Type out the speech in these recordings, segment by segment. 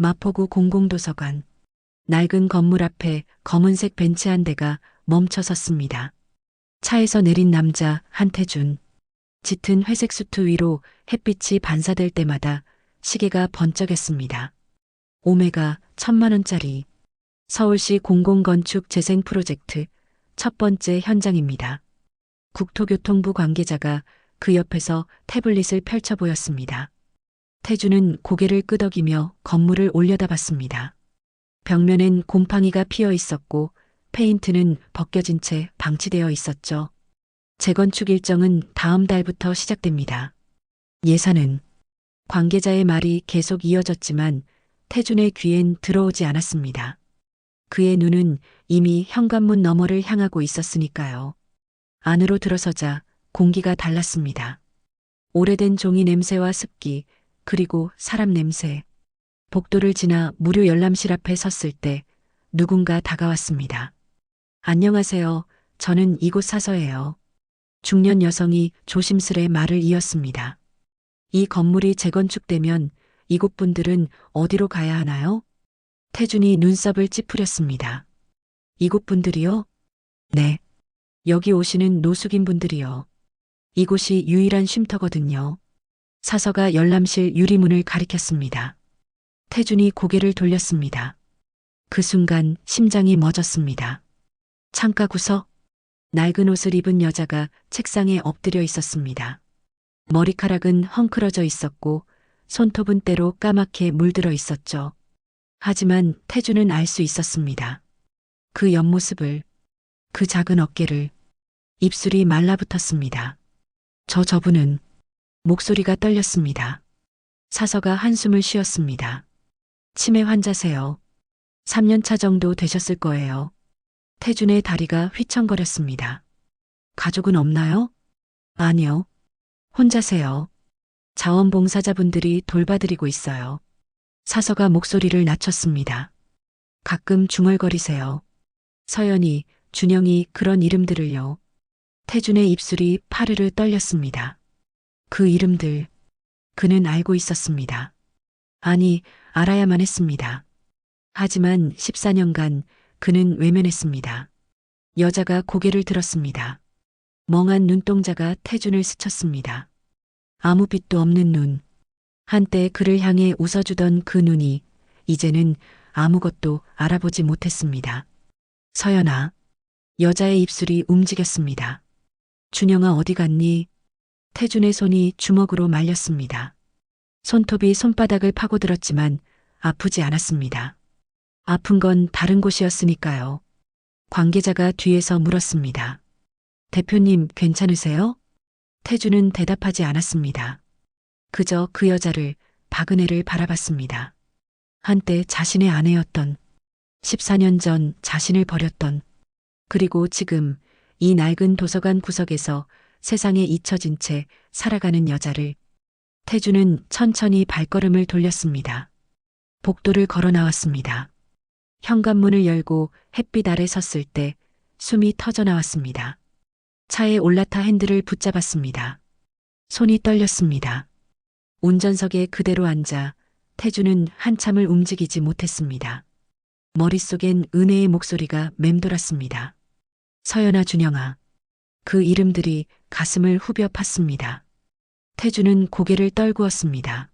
마포구 공공도서관. 낡은 건물 앞에 검은색 벤치 한 대가 멈춰 섰습니다. 차에서 내린 남자 한태준. 짙은 회색 수트 위로 햇빛이 반사될 때마다 시계가 번쩍했습니다. 오메가 1,000만 원짜리. 서울시 공공건축 재생 프로젝트 첫 번째 현장입니다. 국토교통부 관계자가 그 옆에서 태블릿을 펼쳐 보였습니다. 태주는 고개를 끄덕이며 건물을 올려다봤습니다. 벽면엔 곰팡이가 피어 있었고 페인트는 벗겨진 채 방치되어 있었죠. 재건축 일정은 다음 달부터 시작됩니다. 예산은? 관계자의 말이 계속 이어졌지만 태준의 귀엔 들어오지 않았습니다. 그의 눈은 이미 현관문 너머를 향하고 있었으니까요. 안으로 들어서자 공기가 달랐습니다. 오래된 종이 냄새와 습기, 그리고 사람 냄새. 복도를 지나 무료 열람실 앞에 섰을 때 누군가 다가왔습니다. 안녕하세요. 저는 이곳 사서예요. 중년 여성이 조심스레 말을 이었습니다. 이 건물이 재건축되면 이곳 분들은 어디로 가야 하나요? 태준이 눈썹을 찌푸렸습니다. 이곳 분들이요? 네. 여기 오시는 노숙인 분들이요. 이곳이 유일한 쉼터거든요. 사서가 열람실 유리문을 가리켰습니다. 태준이 고개를 돌렸습니다. 그 순간 심장이 멎었습니다. 창가 구석, 낡은 옷을 입은 여자가 책상에 엎드려 있었습니다. 머리카락은 헝클어져 있었고 손톱은 때로 까맣게 물들어 있었죠. 하지만 태준은 알 수 있었습니다. 그 옆모습을, 그 작은 어깨를. 입술이 말라붙었습니다. 저분은. 목소리가 떨렸습니다. 사서가 한숨을 쉬었습니다. 치매 환자세요. 3년차 정도 되셨을 거예요. 태준의 다리가 휘청거렸습니다. 가족은 없나요? 아니요. 혼자세요. 자원봉사자분들이 돌봐드리고 있어요. 사서가 목소리를 낮췄습니다. 가끔 중얼거리세요. 서연이, 준영이 그런 이름들을요. 태준의 입술이 파르르 떨렸습니다. 그 이름들, 그는 알고 있었습니다. 아니, 알아야만 했습니다. 하지만 14년간 그는 외면했습니다. 여자가 고개를 들었습니다. 멍한 눈동자가 태준을 스쳤습니다. 아무 빛도 없는 눈. 한때 그를 향해 웃어주던 그 눈이 이제는 아무것도 알아보지 못했습니다. 서연아. 여자의 입술이 움직였습니다. 준영아 어디 갔니? 태준의 손이 주먹으로 말렸습니다. 손톱이 손바닥을 파고들었지만 아프지 않았습니다. 아픈 건 다른 곳이었으니까요. 관계자가 뒤에서 물었습니다. 대표님 괜찮으세요? 태준은 대답하지 않았습니다. 그저 그 여자를, 박은혜를 바라봤습니다. 한때 자신의 아내였던, 14년 전 자신을 버렸던, 그리고 지금 이 낡은 도서관 구석에서 세상에 잊혀진 채 살아가는 여자를. 태준은 천천히 발걸음을 돌렸습니다. 복도를 걸어 나왔습니다. 현관문을 열고 햇빛 아래 섰을 때 숨이 터져 나왔습니다. 차에 올라타 핸들을 붙잡았습니다. 손이 떨렸습니다. 운전석에 그대로 앉아 태준은 한참을 움직이지 못했습니다. 머릿속엔 은혜의 목소리가 맴돌았습니다. 서연아 준영아. 그 이름들이 가슴을 후벼 팠습니다. 태준은 고개를 떨구었습니다.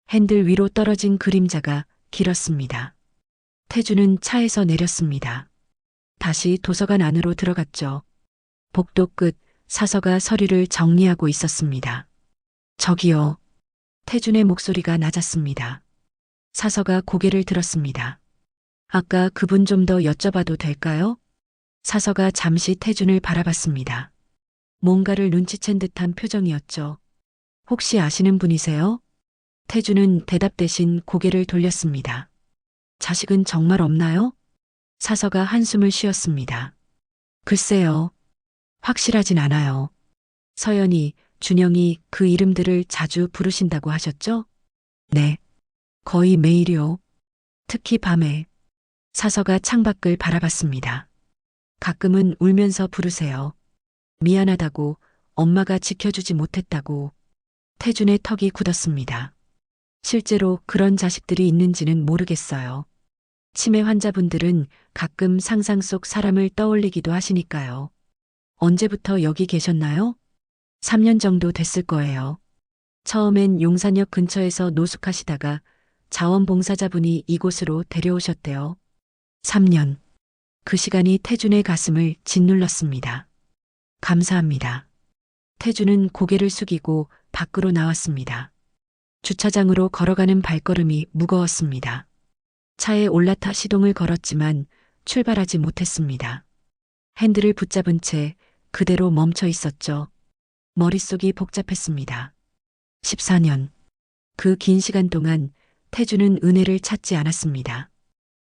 핸들 위로 떨어진 그림자가 길었습니다. 태준은 차에서 내렸습니다. 다시 도서관 안으로 들어갔죠. 복도 끝 사서가 서류를 정리하고 있었습니다. 저기요. 태준의 목소리가 낮았습니다. 사서가 고개를 들었습니다. 아까 그분 좀 더 여쭤봐도 될까요? 사서가 잠시 태준을 바라봤습니다. 뭔가를 눈치챈 듯한 표정이었죠. 혹시 아시는 분이세요? 태준은 대답 대신 고개를 돌렸습니다. 자식은 정말 없나요? 사서가 한숨을 쉬었습니다. 글쎄요. 확실하진 않아요. 서연이, 준영이 그 이름들을 자주 부르신다고 하셨죠? 네. 거의 매일이요. 특히 밤에. 사서가 창밖을 바라봤습니다. 가끔은 울면서 부르세요. 미안하다고, 엄마가 지켜주지 못했다고. 태준의 턱이 굳었습니다. 실제로 그런 자식들이 있는지는 모르겠어요. 치매 환자분들은 가끔 상상 속 사람을 떠올리기도 하시니까요. 언제부터 여기 계셨나요? 3년 정도 됐을 거예요. 처음엔 용산역 근처에서 노숙하시다가 자원봉사자분이 이곳으로 데려오셨대요. 3년. 그 시간이 태준의 가슴을 짓눌렀습니다. 감사합니다. 태준은 고개를 숙이고 밖으로 나왔습니다. 주차장으로 걸어가는 발걸음이 무거웠습니다. 차에 올라타 시동을 걸었지만 출발하지 못했습니다. 핸들을 붙잡은 채 그대로 멈춰 있었죠. 머릿속이 복잡했습니다. 14년. 그 긴 시간 동안 태주는 은혜를 찾지 않았습니다.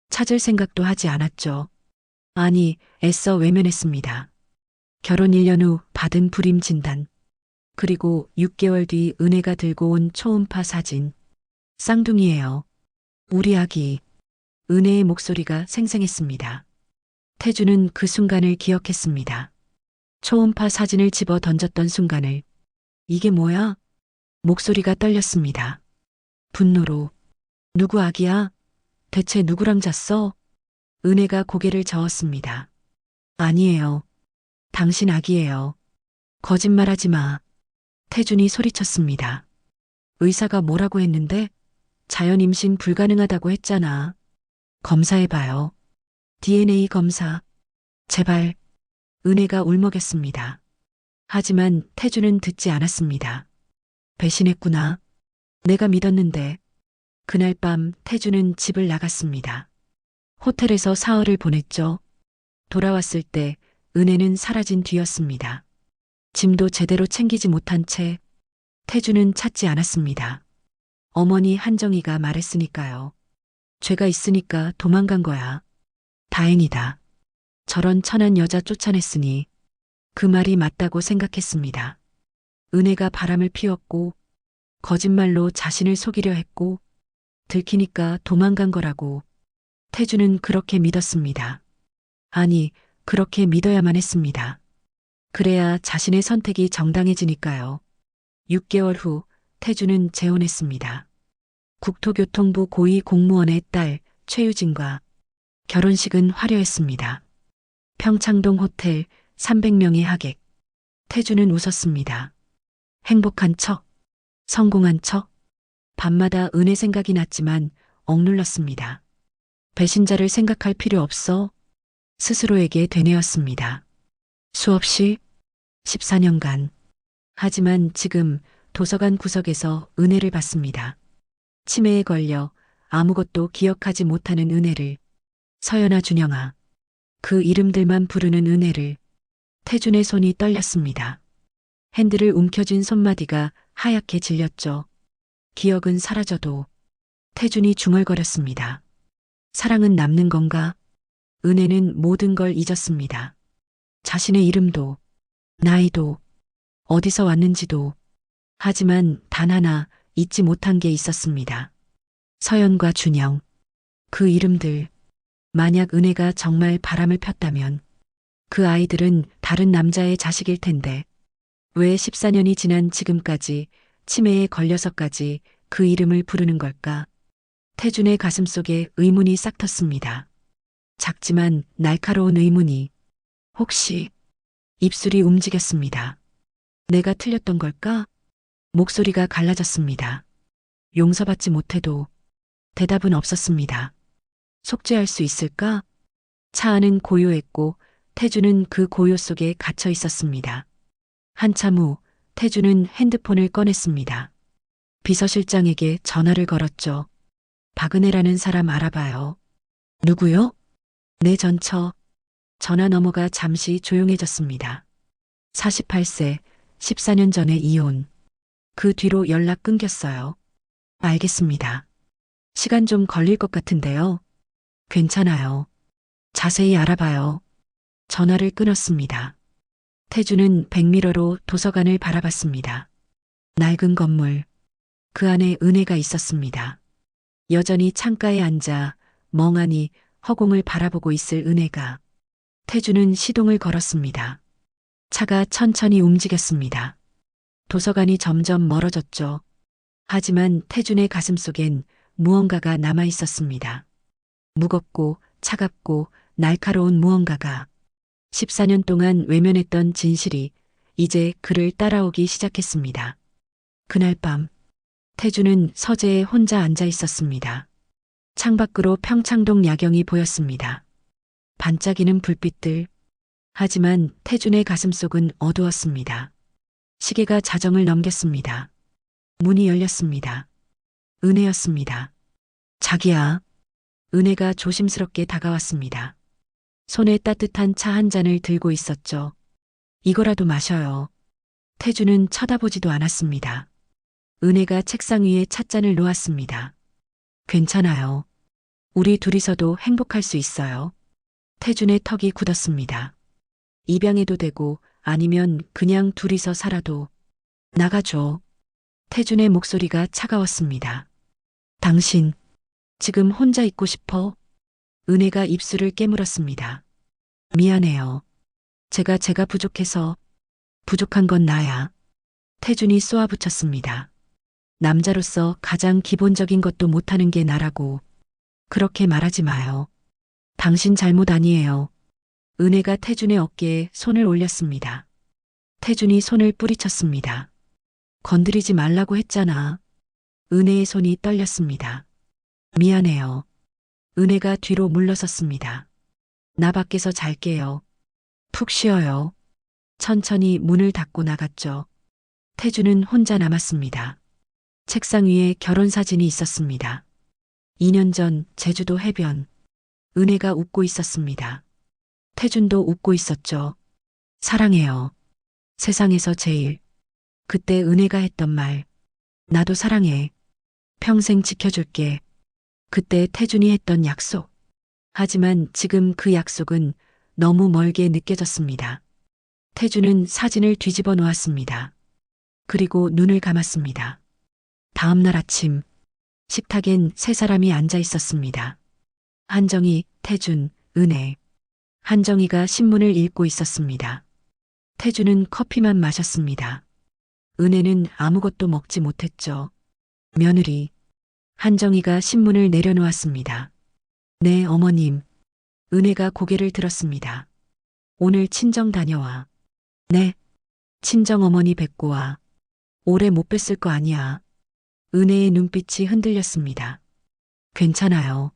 찾을 생각도 하지 않았죠. 아니, 애써 외면했습니다. 결혼 1년 후 받은 불임 진단. 그리고 6개월 뒤 은혜가 들고 온 초음파 사진. 쌍둥이예요. 우리 아기. 은혜의 목소리가 생생했습니다. 태주는 그 순간을 기억했습니다. 초음파 사진을 집어 던졌던 순간을. 이게 뭐야? 목소리가 떨렸습니다. 분노로. 누구 아기야? 대체 누구랑 잤어? 은혜가 고개를 저었습니다. 아니에요. 당신 아기예요. 거짓말하지 마. 태준이 소리쳤습니다. 의사가 뭐라고 했는데? 자연 임신 불가능하다고 했잖아. 검사해봐요. DNA 검사. 제발. 은혜가 울먹였습니다. 하지만 태준은 듣지 않았습니다. 배신했구나. 내가 믿었는데. 그날 밤 태준은 집을 나갔습니다. 호텔에서 사흘을 보냈죠. 돌아왔을 때 은혜는 사라진 뒤였습니다. 짐도 제대로 챙기지 못한 채 태준은 찾지 않았습니다. 어머니 한정희가 말했으니까요. 죄가 있으니까 도망간 거야. 다행이다. 저런 천한 여자 쫓아냈으니 그 말이 맞다고 생각했습니다. 은혜가 바람을 피웠고 거짓말로 자신을 속이려 했고 들키니까 도망간 거라고 태주는 그렇게 믿었습니다. 아니, 그렇게 믿어야만 했습니다. 그래야 자신의 선택이 정당해지니까요. 6개월 후 태주는 재혼했습니다. 국토교통부 고위 공무원의 딸 최유진과 결혼식은 화려했습니다. 평창동 호텔 300명의 하객. 태주는 웃었습니다. 행복한 척, 성공한 척. 밤마다 은혜 생각이 났지만 억눌렀습니다. 배신자를 생각할 필요 없어. 스스로에게 되뇌었습니다. 수없이 14년간. 하지만 지금 도서관 구석에서 은혜를 받습니다. 치매에 걸려 아무것도 기억하지 못하는 은혜를. 서연아 준영아. 그 이름들만 부르는 은혜를. 태준의 손이 떨렸습니다. 핸들을 움켜쥔 손마디가 하얗게 질렸죠. 기억은 사라져도 태준이 중얼거렸습니다. 사랑은 남는 건가? 은혜는 모든 걸 잊었습니다. 자신의 이름도, 나이도, 어디서 왔는지도. 하지만 단 하나 잊지 못한 게 있었습니다. 서연과 준영. 그 이름들. 만약 은혜가 정말 바람을 폈다면 그 아이들은 다른 남자의 자식일 텐데 왜 14년이 지난 지금까지 치매에 걸려서까지 그 이름을 부르는 걸까? 태준의 가슴속에 의문이 싹 텄습니다. 작지만 날카로운 의문이. 혹시 입술이 움직였습니다. 내가 틀렸던 걸까? 목소리가 갈라졌습니다. 용서받지 못해도 대답은 없었습니다. 속죄할 수 있을까? 차 안은 고요했고 태주는 그 고요 속에 갇혀 있었습니다. 한참 후 태주는 핸드폰을 꺼냈습니다. 비서실장에게 전화를 걸었죠. 박은혜라는 사람 알아봐요. 누구요? 내 전처. 전화 너머가 잠시 조용해졌습니다. 48세, 14년 전에 이혼. 그 뒤로 연락 끊겼어요. 알겠습니다. 시간 좀 걸릴 것 같은데요. 괜찮아요. 자세히 알아봐요. 전화를 끊었습니다. 태주는 백미러로 도서관을 바라봤습니다. 낡은 건물. 그 안에 은혜가 있었습니다. 여전히 창가에 앉아 멍하니 허공을 바라보고 있을 은혜가. 태주는 시동을 걸었습니다. 차가 천천히 움직였습니다. 도서관이 점점 멀어졌죠. 하지만 태준의 가슴속엔 무언가가 남아 있었습니다. 무겁고 차갑고 날카로운 무언가가 14년 동안 외면했던 진실이 이제 그를 따라오기 시작했습니다. 그날 밤 태준은 서재에 혼자 앉아 있었습니다. 창밖으로 평창동 야경이 보였습니다. 반짝이는 불빛들. 하지만 태준의 가슴속은 어두웠습니다. 시계가 자정을 넘겼습니다. 문이 열렸습니다. 은혜였습니다. 자기야. 은혜가 조심스럽게 다가왔습니다. 손에 따뜻한 차 한 잔을 들고 있었죠. 이거라도 마셔요. 태준은 쳐다보지도 않았습니다. 은혜가 책상 위에 찻잔을 놓았습니다. 괜찮아요. 우리 둘이서도 행복할 수 있어요. 태준의 턱이 굳었습니다. 입양해도 되고 아니면 그냥 둘이서 살아도. 나가줘. 태준의 목소리가 차가웠습니다. 당신 지금 혼자 있고 싶어? 은혜가 입술을 깨물었습니다. 미안해요. 제가 부족해서. 부족한 건 나야. 태준이 쏘아붙였습니다. 남자로서 가장 기본적인 것도 못하는 게 나라고. 그렇게 말하지 마요. 당신 잘못 아니에요. 은혜가 태준의 어깨에 손을 올렸습니다. 태준이 손을 뿌리쳤습니다. 건드리지 말라고 했잖아. 은혜의 손이 떨렸습니다. 미안해요. 은혜가 뒤로 물러섰습니다. 나 밖에서 잘게요. 푹 쉬어요. 천천히 문을 닫고 나갔죠. 태준은 혼자 남았습니다. 책상 위에 결혼사진이 있었습니다. 2년 전 제주도 해변. 은혜가 웃고 있었습니다. 태준도 웃고 있었죠. 사랑해요. 세상에서 제일. 그때 은혜가 했던 말. 나도 사랑해. 평생 지켜줄게. 그때 태준이 했던 약속. 하지만 지금 그 약속은 너무 멀게 느껴졌습니다. 태준은 사진을 뒤집어 놓았습니다. 그리고 눈을 감았습니다. 다음 날 아침, 식탁엔 세 사람이 앉아 있었습니다. 한정희, 태준, 은혜. 한정희가 신문을 읽고 있었습니다. 태준은 커피만 마셨습니다. 은혜는 아무것도 먹지 못했죠. 며느리. 한정희가 신문을 내려놓았습니다. 네, 어머님. 은혜가 고개를 들었습니다. 오늘 친정 다녀와. 네. 친정 어머니 뵙고 와. 오래 못 뵀을 거 아니야. 은혜의 눈빛이 흔들렸습니다. 괜찮아요.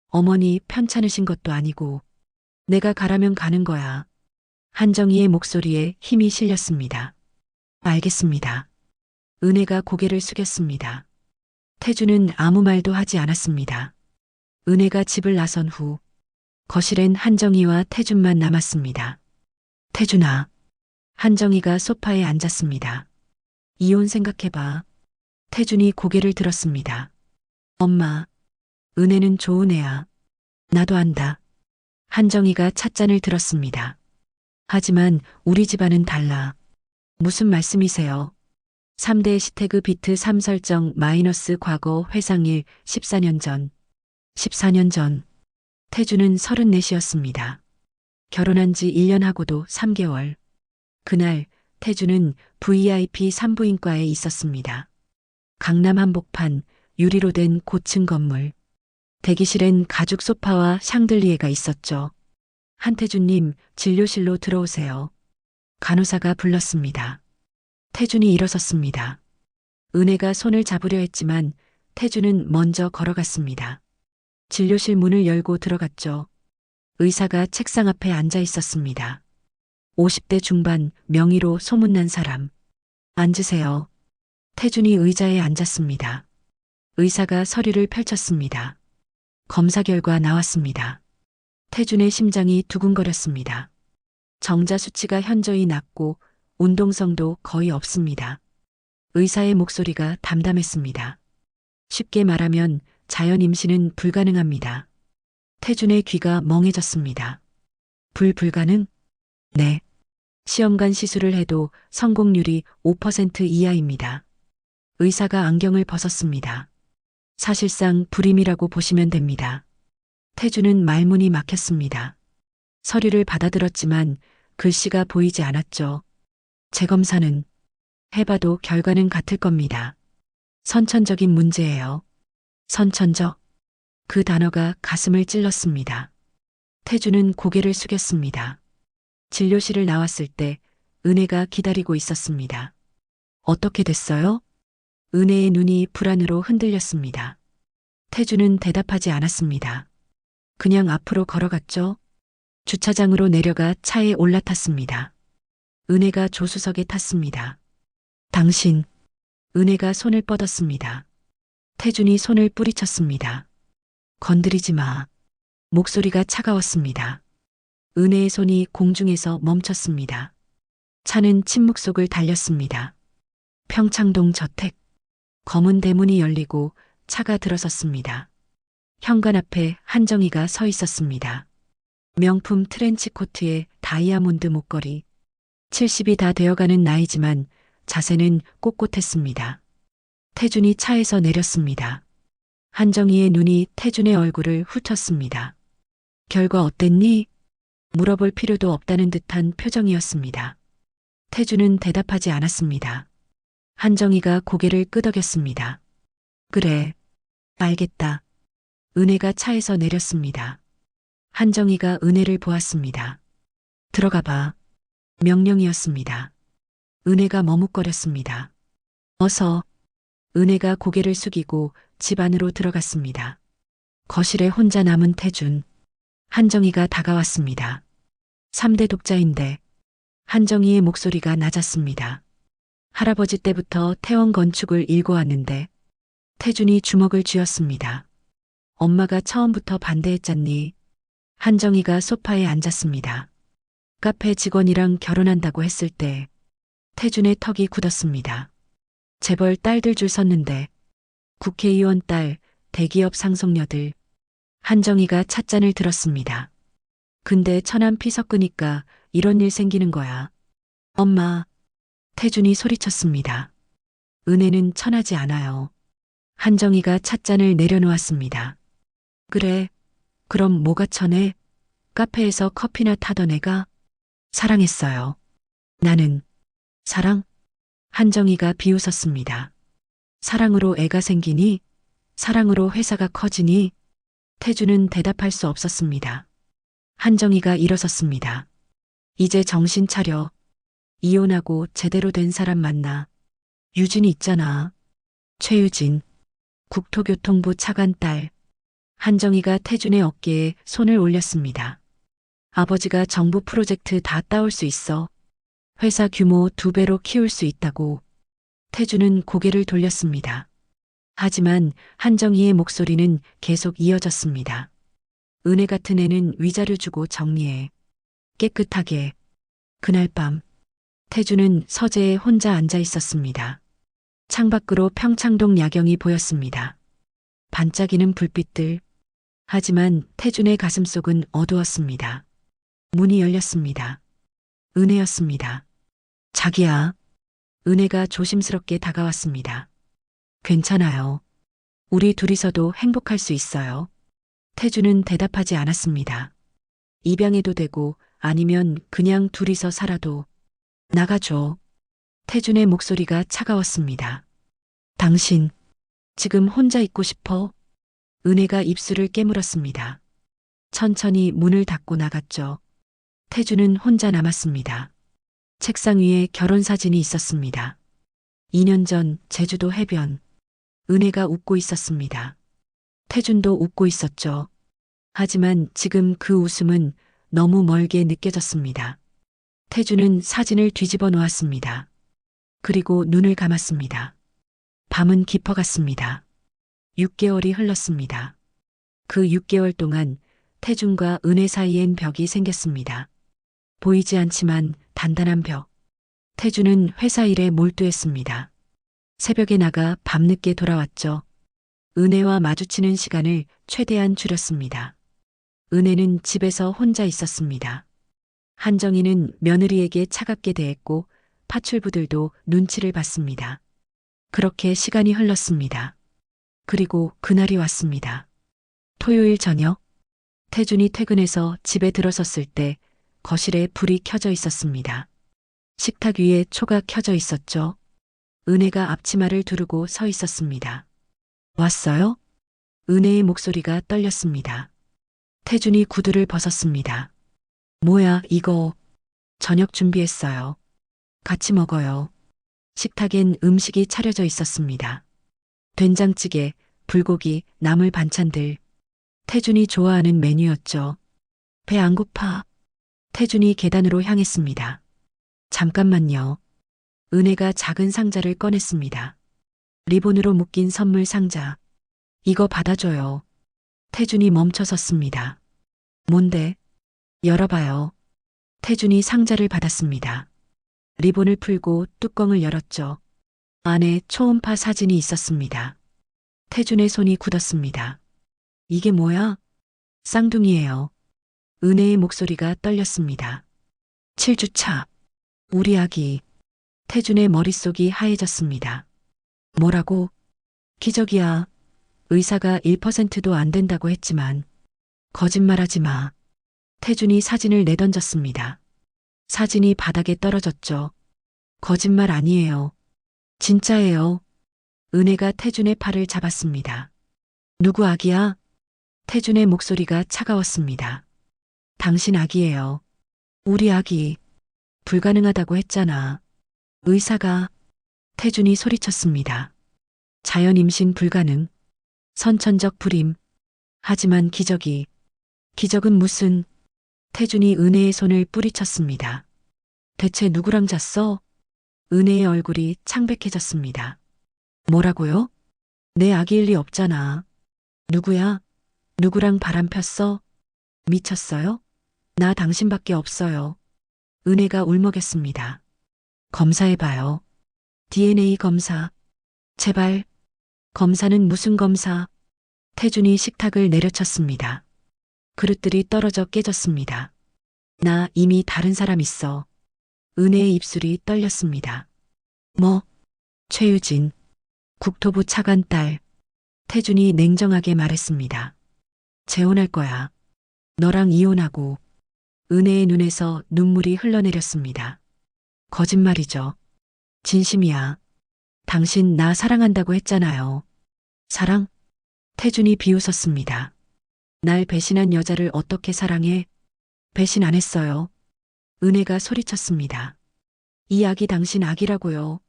어머니 편찮으신 것도 아니고. 내가 가라면 가는 거야. 한정희의 목소리에 힘이 실렸습니다. 알겠습니다. 은혜가 고개를 숙였습니다. 태준은 아무 말도 하지 않았습니다. 은혜가 집을 나선 후 거실엔 한정희와 태준만 남았습니다. 태준아. 한정희가 소파에 앉았습니다. 이혼 생각해봐. 태준이 고개를 들었습니다. 엄마. 은혜는 좋은 애야. 나도 안다. 한정희가 찻잔을 들었습니다. 하지만 우리 집안은 달라. 무슨 말씀이세요? 3대 시태그 비트 3 설정 마이너스 과거 회상일 14년 전. 14년 전. 태준은 34이었습니다. 결혼한 지 1년 하고도 3개월. 그날 태준은 VIP 산부인과에 있었습니다. 강남 한복판 유리로 된 고층 건물. 대기실엔 가죽 소파와 샹들리에가 있었죠. 한태준님, 진료실로 들어오세요. 간호사가 불렀습니다. 태준이 일어섰습니다. 은혜가 손을 잡으려 했지만 태준은 먼저 걸어갔습니다. 진료실 문을 열고 들어갔죠. 의사가 책상 앞에 앉아 있었습니다. 50대 중반, 명의로 소문난 사람. 앉으세요. 태준이 의자에 앉았습니다. 의사가 서류를 펼쳤습니다. 검사 결과 나왔습니다. 태준의 심장이 두근거렸습니다. 정자 수치가 현저히 낮고 운동성도 거의 없습니다. 의사의 목소리가 담담했습니다. 쉽게 말하면 자연 임신은 불가능합니다. 태준의 귀가 멍해졌습니다. 불가능? 네. 시험관 시술을 해도 성공률이 5% 이하입니다. 의사가 안경을 벗었습니다. 사실상 불임이라고 보시면 됩니다. 태준은 말문이 막혔습니다. 서류를 받아들었지만 글씨가 보이지 않았죠. 재검사는 해봐도 결과는 같을 겁니다. 선천적인 문제예요. 선천적. 그 단어가 가슴을 찔렀습니다. 태주는 고개를 숙였습니다. 진료실을 나왔을 때 은혜가 기다리고 있었습니다. 어떻게 됐어요? 은혜의 눈이 불안으로 흔들렸습니다. 태주는 대답하지 않았습니다. 그냥 앞으로 걸어갔죠. 주차장으로 내려가 차에 올라탔습니다. 은혜가 조수석에 탔습니다. 당신. 은혜가 손을 뻗었습니다. 태준이 손을 뿌리쳤습니다. 건드리지 마. 목소리가 차가웠습니다. 은혜의 손이 공중에서 멈췄습니다. 차는 침묵 속을 달렸습니다. 평창동 저택. 검은 대문이 열리고 차가 들어섰습니다. 현관 앞에 한정희가 서 있었습니다. 명품 트렌치 코트에 다이아몬드 목걸이. 70이 다 되어가는 나이지만 자세는 꼿꼿했습니다. 태준이 차에서 내렸습니다. 한정희의 눈이 태준의 얼굴을 훑었습니다. 결과 어땠니? 물어볼 필요도 없다는 듯한 표정이었습니다. 태준은 대답하지 않았습니다. 한정희가 고개를 끄덕였습니다. 그래, 알겠다. 은혜가 차에서 내렸습니다. 한정희가 은혜를 보았습니다. 들어가 봐. 명령이었습니다. 은혜가 머뭇거렸습니다. 어서. 은혜가 고개를 숙이고 집 안으로 들어갔습니다. 거실에 혼자 남은 태준. 한정희가 다가왔습니다. 3대 독자인데. 한정희의 목소리가 낮았습니다. 할아버지 때부터 태원 건축을 일궈왔는데. 태준이 주먹을 쥐었습니다. 엄마가 처음부터 반대했잖니. 한정희가 소파에 앉았습니다. 카페 직원이랑 결혼한다고 했을 때 태준의 턱이 굳었습니다. 재벌 딸들 줄 섰는데 국회의원 딸, 대기업 상속녀들. 한정희가 찻잔을 들었습니다. 근데 천안 피 섞으니까 이런 일 생기는 거야. 엄마. 태준이 소리쳤습니다. 은혜는 천하지 않아요. 한정희가 찻잔을 내려놓았습니다. 그래. 그럼 뭐가 천해? 카페에서 커피나 타던 애가? 사랑했어요. 나는. 사랑? 한정희가 비웃었습니다. 사랑으로 애가 생기니? 사랑으로 회사가 커지니? 태주는 대답할 수 없었습니다. 한정희가 일어섰습니다. 이제 정신 차려. 이혼하고 제대로 된 사람 만나. 유진이 있잖아. 최유진. 국토교통부 차관 딸. 한정희가 태준의 어깨에 손을 올렸습니다. 아버지가 정부 프로젝트 다 따올 수 있어. 회사 규모 2배로 키울 수 있다고. 태준은 고개를 돌렸습니다. 하지만 한정희의 목소리는 계속 이어졌습니다. 은혜 같은 애는 위자료 주고 정리해. 깨끗하게. 그날 밤 태준은 서재에 혼자 앉아 있었습니다. 창밖으로 평창동 야경이 보였습니다. 반짝이는 불빛들. 하지만 태준의 가슴속은 어두웠습니다. 문이 열렸습니다. 은혜였습니다. 자기야. 은혜가 조심스럽게 다가왔습니다. 괜찮아요. 우리 둘이서도 행복할 수 있어요. 태준은 대답하지 않았습니다. 입양해도 되고 아니면 그냥 둘이서 살아도. 나가줘. 태준의 목소리가 차가웠습니다. 당신, 지금 혼자 있고 싶어? 은혜가 입술을 깨물었습니다. 천천히 문을 닫고 나갔죠. 태준은 혼자 남았습니다. 책상 위에 결혼사진이 있었습니다. 2년 전 제주도 해변. 은혜가 웃고 있었습니다. 태준도 웃고 있었죠. 하지만 지금 그 웃음은 너무 멀게 느껴졌습니다. 태준은 사진을 뒤집어 놓았습니다. 그리고 눈을 감았습니다. 밤은 깊어갔습니다. 6개월이 흘렀습니다. 그 6개월 동안 태준과 은혜 사이엔 벽이 생겼습니다. 보이지 않지만 단단한 벽. 태준은 회사 일에 몰두했습니다. 새벽에 나가 밤늦게 돌아왔죠. 은혜와 마주치는 시간을 최대한 줄였습니다. 은혜는 집에서 혼자 있었습니다. 한정희는 며느리에게 차갑게 대했고 파출부들도 눈치를 봤습니다. 그렇게 시간이 흘렀습니다. 그리고 그날이 왔습니다. 토요일 저녁, 태준이 퇴근해서 집에 들어섰을 때 거실에 불이 켜져 있었습니다. 식탁 위에 초가 켜져 있었죠. 은혜가 앞치마를 두르고 서 있었습니다. 왔어요? 은혜의 목소리가 떨렸습니다. 태준이 구두를 벗었습니다. 뭐야, 이거. 저녁 준비했어요. 같이 먹어요. 식탁엔 음식이 차려져 있었습니다. 된장찌개, 불고기, 나물 반찬들. 태준이 좋아하는 메뉴였죠. 배 안 고파. 태준이 계단으로 향했습니다. 잠깐만요. 은혜가 작은 상자를 꺼냈습니다. 리본으로 묶인 선물 상자. 이거 받아줘요. 태준이 멈춰섰습니다. 뭔데? 열어봐요. 태준이 상자를 받았습니다. 리본을 풀고 뚜껑을 열었죠. 안에 초음파 사진이 있었습니다. 태준의 손이 굳었습니다. 이게 뭐야? 쌍둥이에요. 은혜의 목소리가 떨렸습니다. 7주차. 우리 아기. 태준의 머릿속이 하얘졌습니다. 뭐라고? 기적이야. 의사가 1%도 안 된다고 했지만. 거짓말하지 마. 태준이 사진을 내던졌습니다. 사진이 바닥에 떨어졌죠. 거짓말 아니에요. 진짜예요. 은혜가 태준의 팔을 잡았습니다. 누구 아기야? 태준의 목소리가 차가웠습니다. 당신 아기예요. 우리 아기. 불가능하다고 했잖아. 의사가. 태준이 소리쳤습니다. 자연 임신 불가능. 선천적 불임. 하지만 기적이. 기적은 무슨. 태준이 은혜의 손을 뿌리쳤습니다. 대체 누구랑 잤어? 은혜의 얼굴이 창백해졌습니다. 뭐라고요? 내 아기일 리 없잖아. 누구야? 누구랑 바람 폈어? 미쳤어요? 나 당신밖에 없어요. 은혜가 울먹였습니다. 검사해봐요. DNA 검사. 제발. 검사는 무슨 검사? 태준이 식탁을 내려쳤습니다. 그릇들이 떨어져 깨졌습니다. 나 이미 다른 사람 있어. 은혜의 입술이 떨렸습니다. 뭐? 최유진. 국토부 차관 딸. 태준이 냉정하게 말했습니다. 재혼할 거야. 너랑 이혼하고. 은혜의 눈에서 눈물이 흘러내렸습니다. 거짓말이죠. 진심이야. 당신 나 사랑한다고 했잖아요. 사랑? 태준이 비웃었습니다. 날 배신한 여자를 어떻게 사랑해? 배신 안 했어요. 은혜가 소리쳤습니다. 이 아기 당신 아기라고요.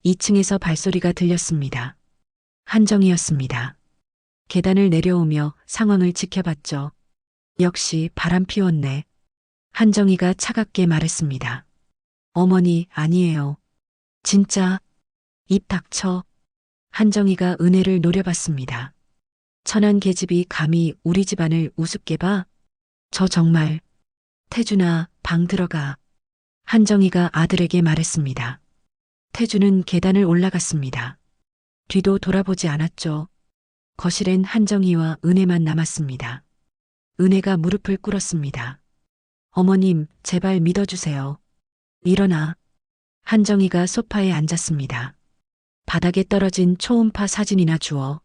2층에서 발소리가 들렸습니다. 한정이었습니다. 계단을 내려오며 상황을 지켜봤죠. 역시 바람 피웠네. 한정이가 차갑게 말했습니다. 어머니, 아니에요. 진짜. 입 닥쳐. 한정이가 은혜를 노려봤습니다. 천한 계집이 감히 우리 집안을 우습게 봐? 저 정말. 태준아, 방 들어가. 한정이가 아들에게 말했습니다. 태준은 계단을 올라갔습니다. 뒤도 돌아보지 않았죠. 거실엔 한정이와 은혜만 남았습니다. 은혜가 무릎을 꿇었습니다. 어머님, 제발 믿어주세요. 일어나. 한정이가 소파에 앉았습니다. 바닥에 떨어진 초음파 사진이나 주워.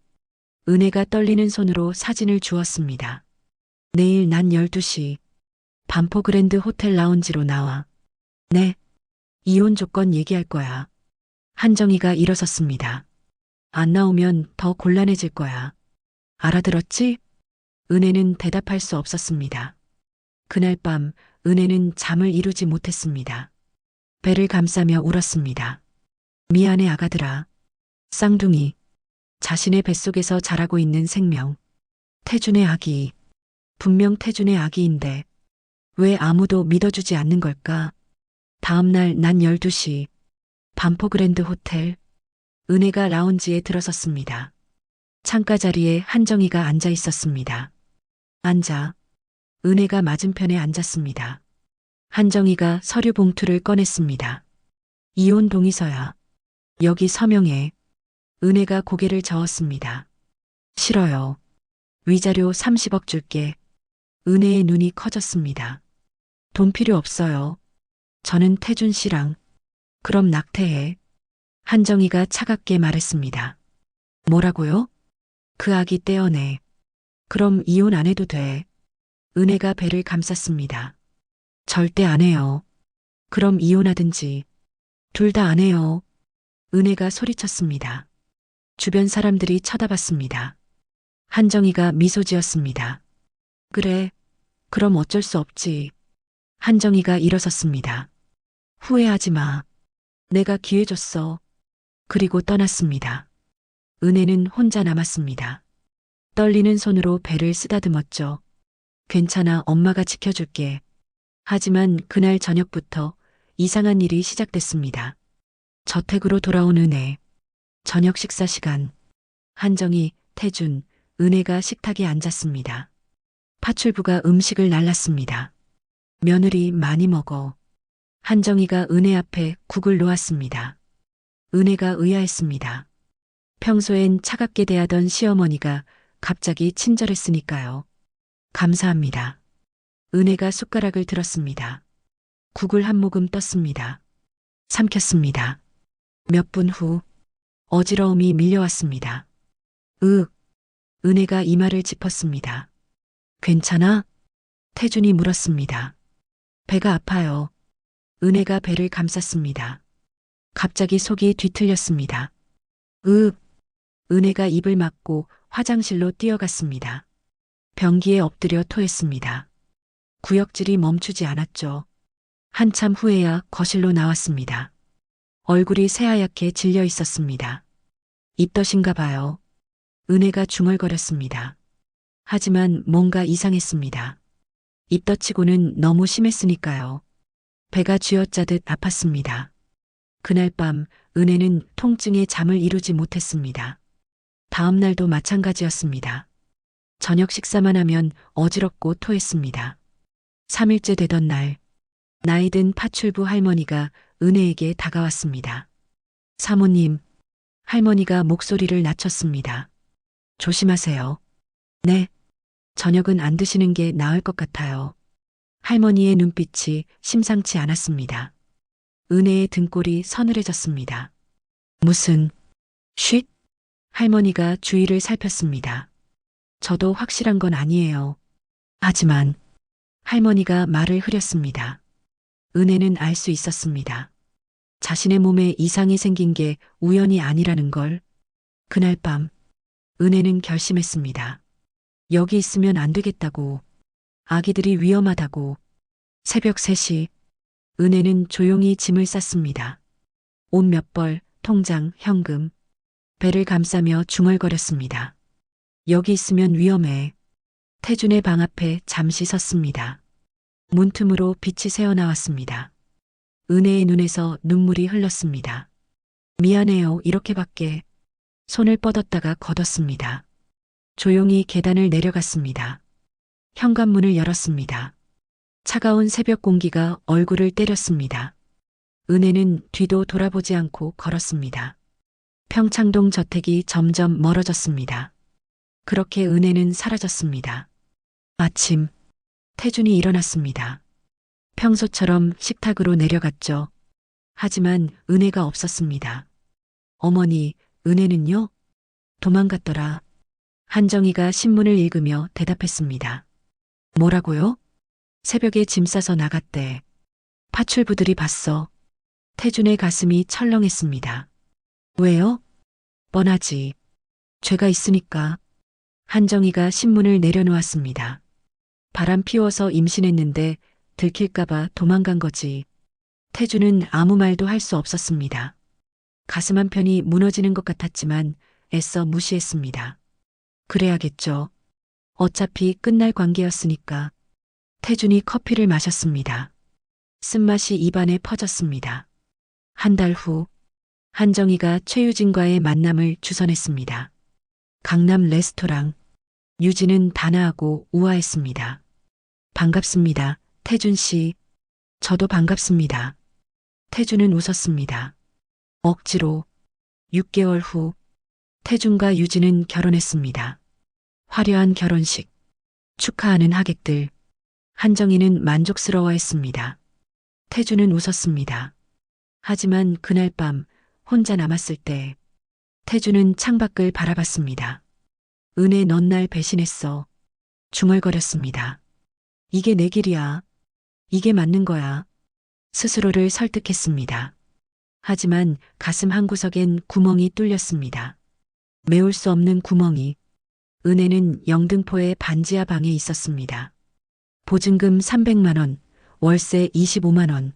은혜가 떨리는 손으로 사진을 주었습니다. 내일 낮 12시. 반포 그랜드 호텔 라운지로 나와. 네. 이혼 조건 얘기할 거야. 한정이가 일어섰습니다. 안 나오면 더 곤란해질 거야. 알아들었지? 은혜는 대답할 수 없었습니다. 그날 밤 은혜는 잠을 이루지 못했습니다. 배를 감싸며 울었습니다. 미안해 아가들아. 쌍둥이. 자신의 뱃속에서 자라고 있는 생명. 태준의 아기. 분명 태준의 아기인데 왜 아무도 믿어주지 않는 걸까? 다음 날 낮 12시. 반포 그랜드 호텔. 은혜가 라운지에 들어섰습니다. 창가 자리에 한정이가 앉아 있었습니다. 앉아. 은혜가 맞은편에 앉았습니다. 한정이가 서류 봉투를 꺼냈습니다. 이혼 동의서야. 여기 서명해. 은혜가 고개를 저었습니다. 싫어요. 위자료 30억 줄게. 은혜의 눈이 커졌습니다. 돈 필요 없어요. 저는 태준 씨랑. 그럼 낙태해. 한정이가 차갑게 말했습니다. 뭐라고요? 그 아기 떼어내. 그럼 이혼 안 해도 돼. 은혜가 배를 감쌌습니다. 절대 안 해요. 그럼 이혼하든지. 둘 다 안 해요. 은혜가 소리쳤습니다. 주변 사람들이 쳐다봤습니다. 한정희가 미소 지었습니다. 그래, 그럼 어쩔 수 없지. 한정희가 일어섰습니다. 후회하지 마. 내가 기회 줬어. 그리고 떠났습니다. 은혜는 혼자 남았습니다. 떨리는 손으로 배를 쓰다듬었죠. 괜찮아, 엄마가 지켜줄게. 하지만 그날 저녁부터 이상한 일이 시작됐습니다. 저택으로 돌아온 은혜. 저녁 식사 시간. 한정희, 태준, 은혜가 식탁에 앉았습니다. 파출부가 음식을 날랐습니다. 며느리 많이 먹어. 한정희가 은혜 앞에 국을 놓았습니다. 은혜가 의아했습니다. 평소엔 차갑게 대하던 시어머니가 갑자기 친절했으니까요. 감사합니다. 은혜가 숟가락을 들었습니다. 국을 한 모금 떴습니다. 삼켰습니다. 몇 분 후 어지러움이 밀려왔습니다. 은혜가 이마를 짚었습니다. 괜찮아? 태준이 물었습니다. 배가 아파요. 은혜가 배를 감쌌습니다. 갑자기 속이 뒤틀렸습니다. 은혜가 입을 막고 화장실로 뛰어갔습니다. 변기에 엎드려 토했습니다. 구역질이 멈추지 않았죠. 한참 후에야 거실로 나왔습니다. 얼굴이 새하얗게 질려 있었습니다. 입덧인가 봐요. 은혜가 중얼거렸습니다. 하지만 뭔가 이상했습니다. 입덧치고는 너무 심했으니까요. 배가 쥐어짜듯 아팠습니다. 그날 밤 은혜는 통증에 잠을 이루지 못했습니다. 다음 날도 마찬가지였습니다. 저녁 식사만 하면 어지럽고 토했습니다. 3일째 되던 날, 나이든 파출부 할머니가 은혜에게 다가왔습니다. 사모님, 할머니가 목소리를 낮췄습니다. 조심하세요. 네, 저녁은 안 드시는 게 나을 것 같아요. 할머니의 눈빛이 심상치 않았습니다. 은혜의 등골이 서늘해졌습니다. 무슨, 쉿? 할머니가 주위를 살폈습니다. 저도 확실한 건 아니에요. 하지만 할머니가 말을 흐렸습니다. 은혜는 알 수 있었습니다. 자신의 몸에 이상이 생긴 게 우연이 아니라는 걸. 그날 밤 은혜는 결심했습니다. 여기 있으면 안 되겠다고. 아기들이 위험하다고. 새벽 3시 은혜는 조용히 짐을 쌌습니다. 옷 몇 벌, 통장, 현금. 배를 감싸며 중얼거렸습니다. 여기 있으면 위험해. 태준의 방 앞에 잠시 섰습니다. 문틈으로 빛이 새어나왔습니다. 은혜의 눈에서 눈물이 흘렀습니다. 미안해요, 이렇게밖에. 손을 뻗었다가 걷었습니다. 조용히 계단을 내려갔습니다. 현관문을 열었습니다. 차가운 새벽 공기가 얼굴을 때렸습니다. 은혜는 뒤도 돌아보지 않고 걸었습니다. 평창동 저택이 점점 멀어졌습니다. 그렇게 은혜는 사라졌습니다. 아침, 태준이 일어났습니다. 평소처럼 식탁으로 내려갔죠. 하지만 은혜가 없었습니다. 어머니, 은혜는요? 도망갔더라. 한정희가 신문을 읽으며 대답했습니다. 뭐라고요? 새벽에 짐 싸서 나갔대. 파출부들이 봤어. 태준의 가슴이 철렁했습니다. 왜요? 뻔하지. 죄가 있으니까. 한정희가 신문을 내려놓았습니다. 바람 피워서 임신했는데 들킬까봐 도망간 거지. 태준은 아무 말도 할 수 없었습니다. 가슴 한편이 무너지는 것 같았지만 애써 무시했습니다. 그래야겠죠. 어차피 끝날 관계였으니까. 태준이 커피를 마셨습니다. 쓴맛이 입안에 퍼졌습니다. 한 달 후, 한정희가 최유진과의 만남을 주선했습니다. 강남 레스토랑. 유진은 단아하고 우아했습니다. 반갑습니다, 태준 씨. 저도 반갑습니다. 태준은 웃었습니다. 억지로. 6개월 후, 태준과 유진은 결혼했습니다. 화려한 결혼식. 축하하는 하객들. 한정희는 만족스러워했습니다. 태준은 웃었습니다. 하지만 그날 밤 혼자 남았을 때 태준은 창밖을 바라봤습니다. 은혜, 넌 날 배신했어. 중얼거렸습니다. 이게 내 길이야. 이게 맞는 거야. 스스로를 설득했습니다. 하지만 가슴 한구석엔 구멍이 뚫렸습니다. 메울 수 없는 구멍이. 은혜는 영등포의 반지하 방에 있었습니다. 보증금 300만 원, 월세 25만 원.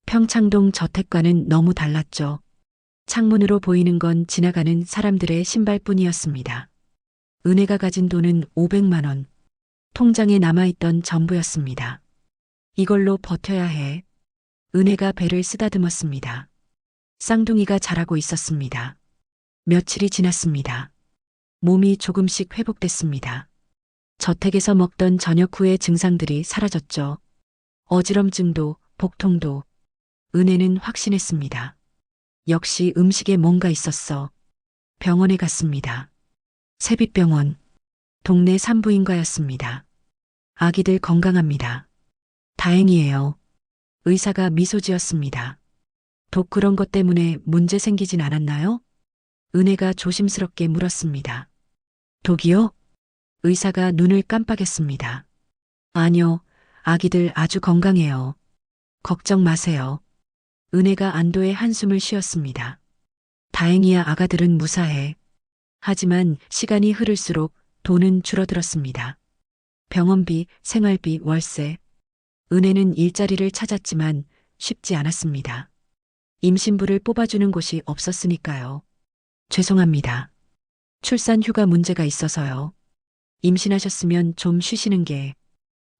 평창동 저택과는 너무 달랐죠. 창문으로 보이는 건 지나가는 사람들의 신발뿐이었습니다. 은혜가 가진 돈은 500만 원. 통장에 남아있던 전부였습니다. 이걸로 버텨야 해. 은혜가 배를 쓰다듬었습니다. 쌍둥이가 자라고 있었습니다. 며칠이 지났습니다. 몸이 조금씩 회복됐습니다. 저택에서 먹던 저녁 후의 증상들이 사라졌죠. 어지럼증도, 복통도. 은혜는 확신했습니다. 역시 음식에 뭔가 있었어. 병원에 갔습니다. 세빛병원. 동네 산부인과였습니다. 아기들 건강합니다. 다행이에요. 의사가 미소 지었습니다. 독 그런 것 때문에 문제 생기진 않았나요? 은혜가 조심스럽게 물었습니다. 독이요? 의사가 눈을 깜빡였습니다. 아니요, 아기들 아주 건강해요. 걱정 마세요. 은혜가 안도의 한숨을 쉬었습니다. 다행이야, 아가들은 무사해. 하지만 시간이 흐를수록 돈은 줄어들었습니다. 병원비, 생활비, 월세. 은혜는 일자리를 찾았지만 쉽지 않았습니다. 임신부를 뽑아주는 곳이 없었으니까요. 죄송합니다. 출산 휴가 문제가 있어서요. 임신하셨으면 좀 쉬시는 게.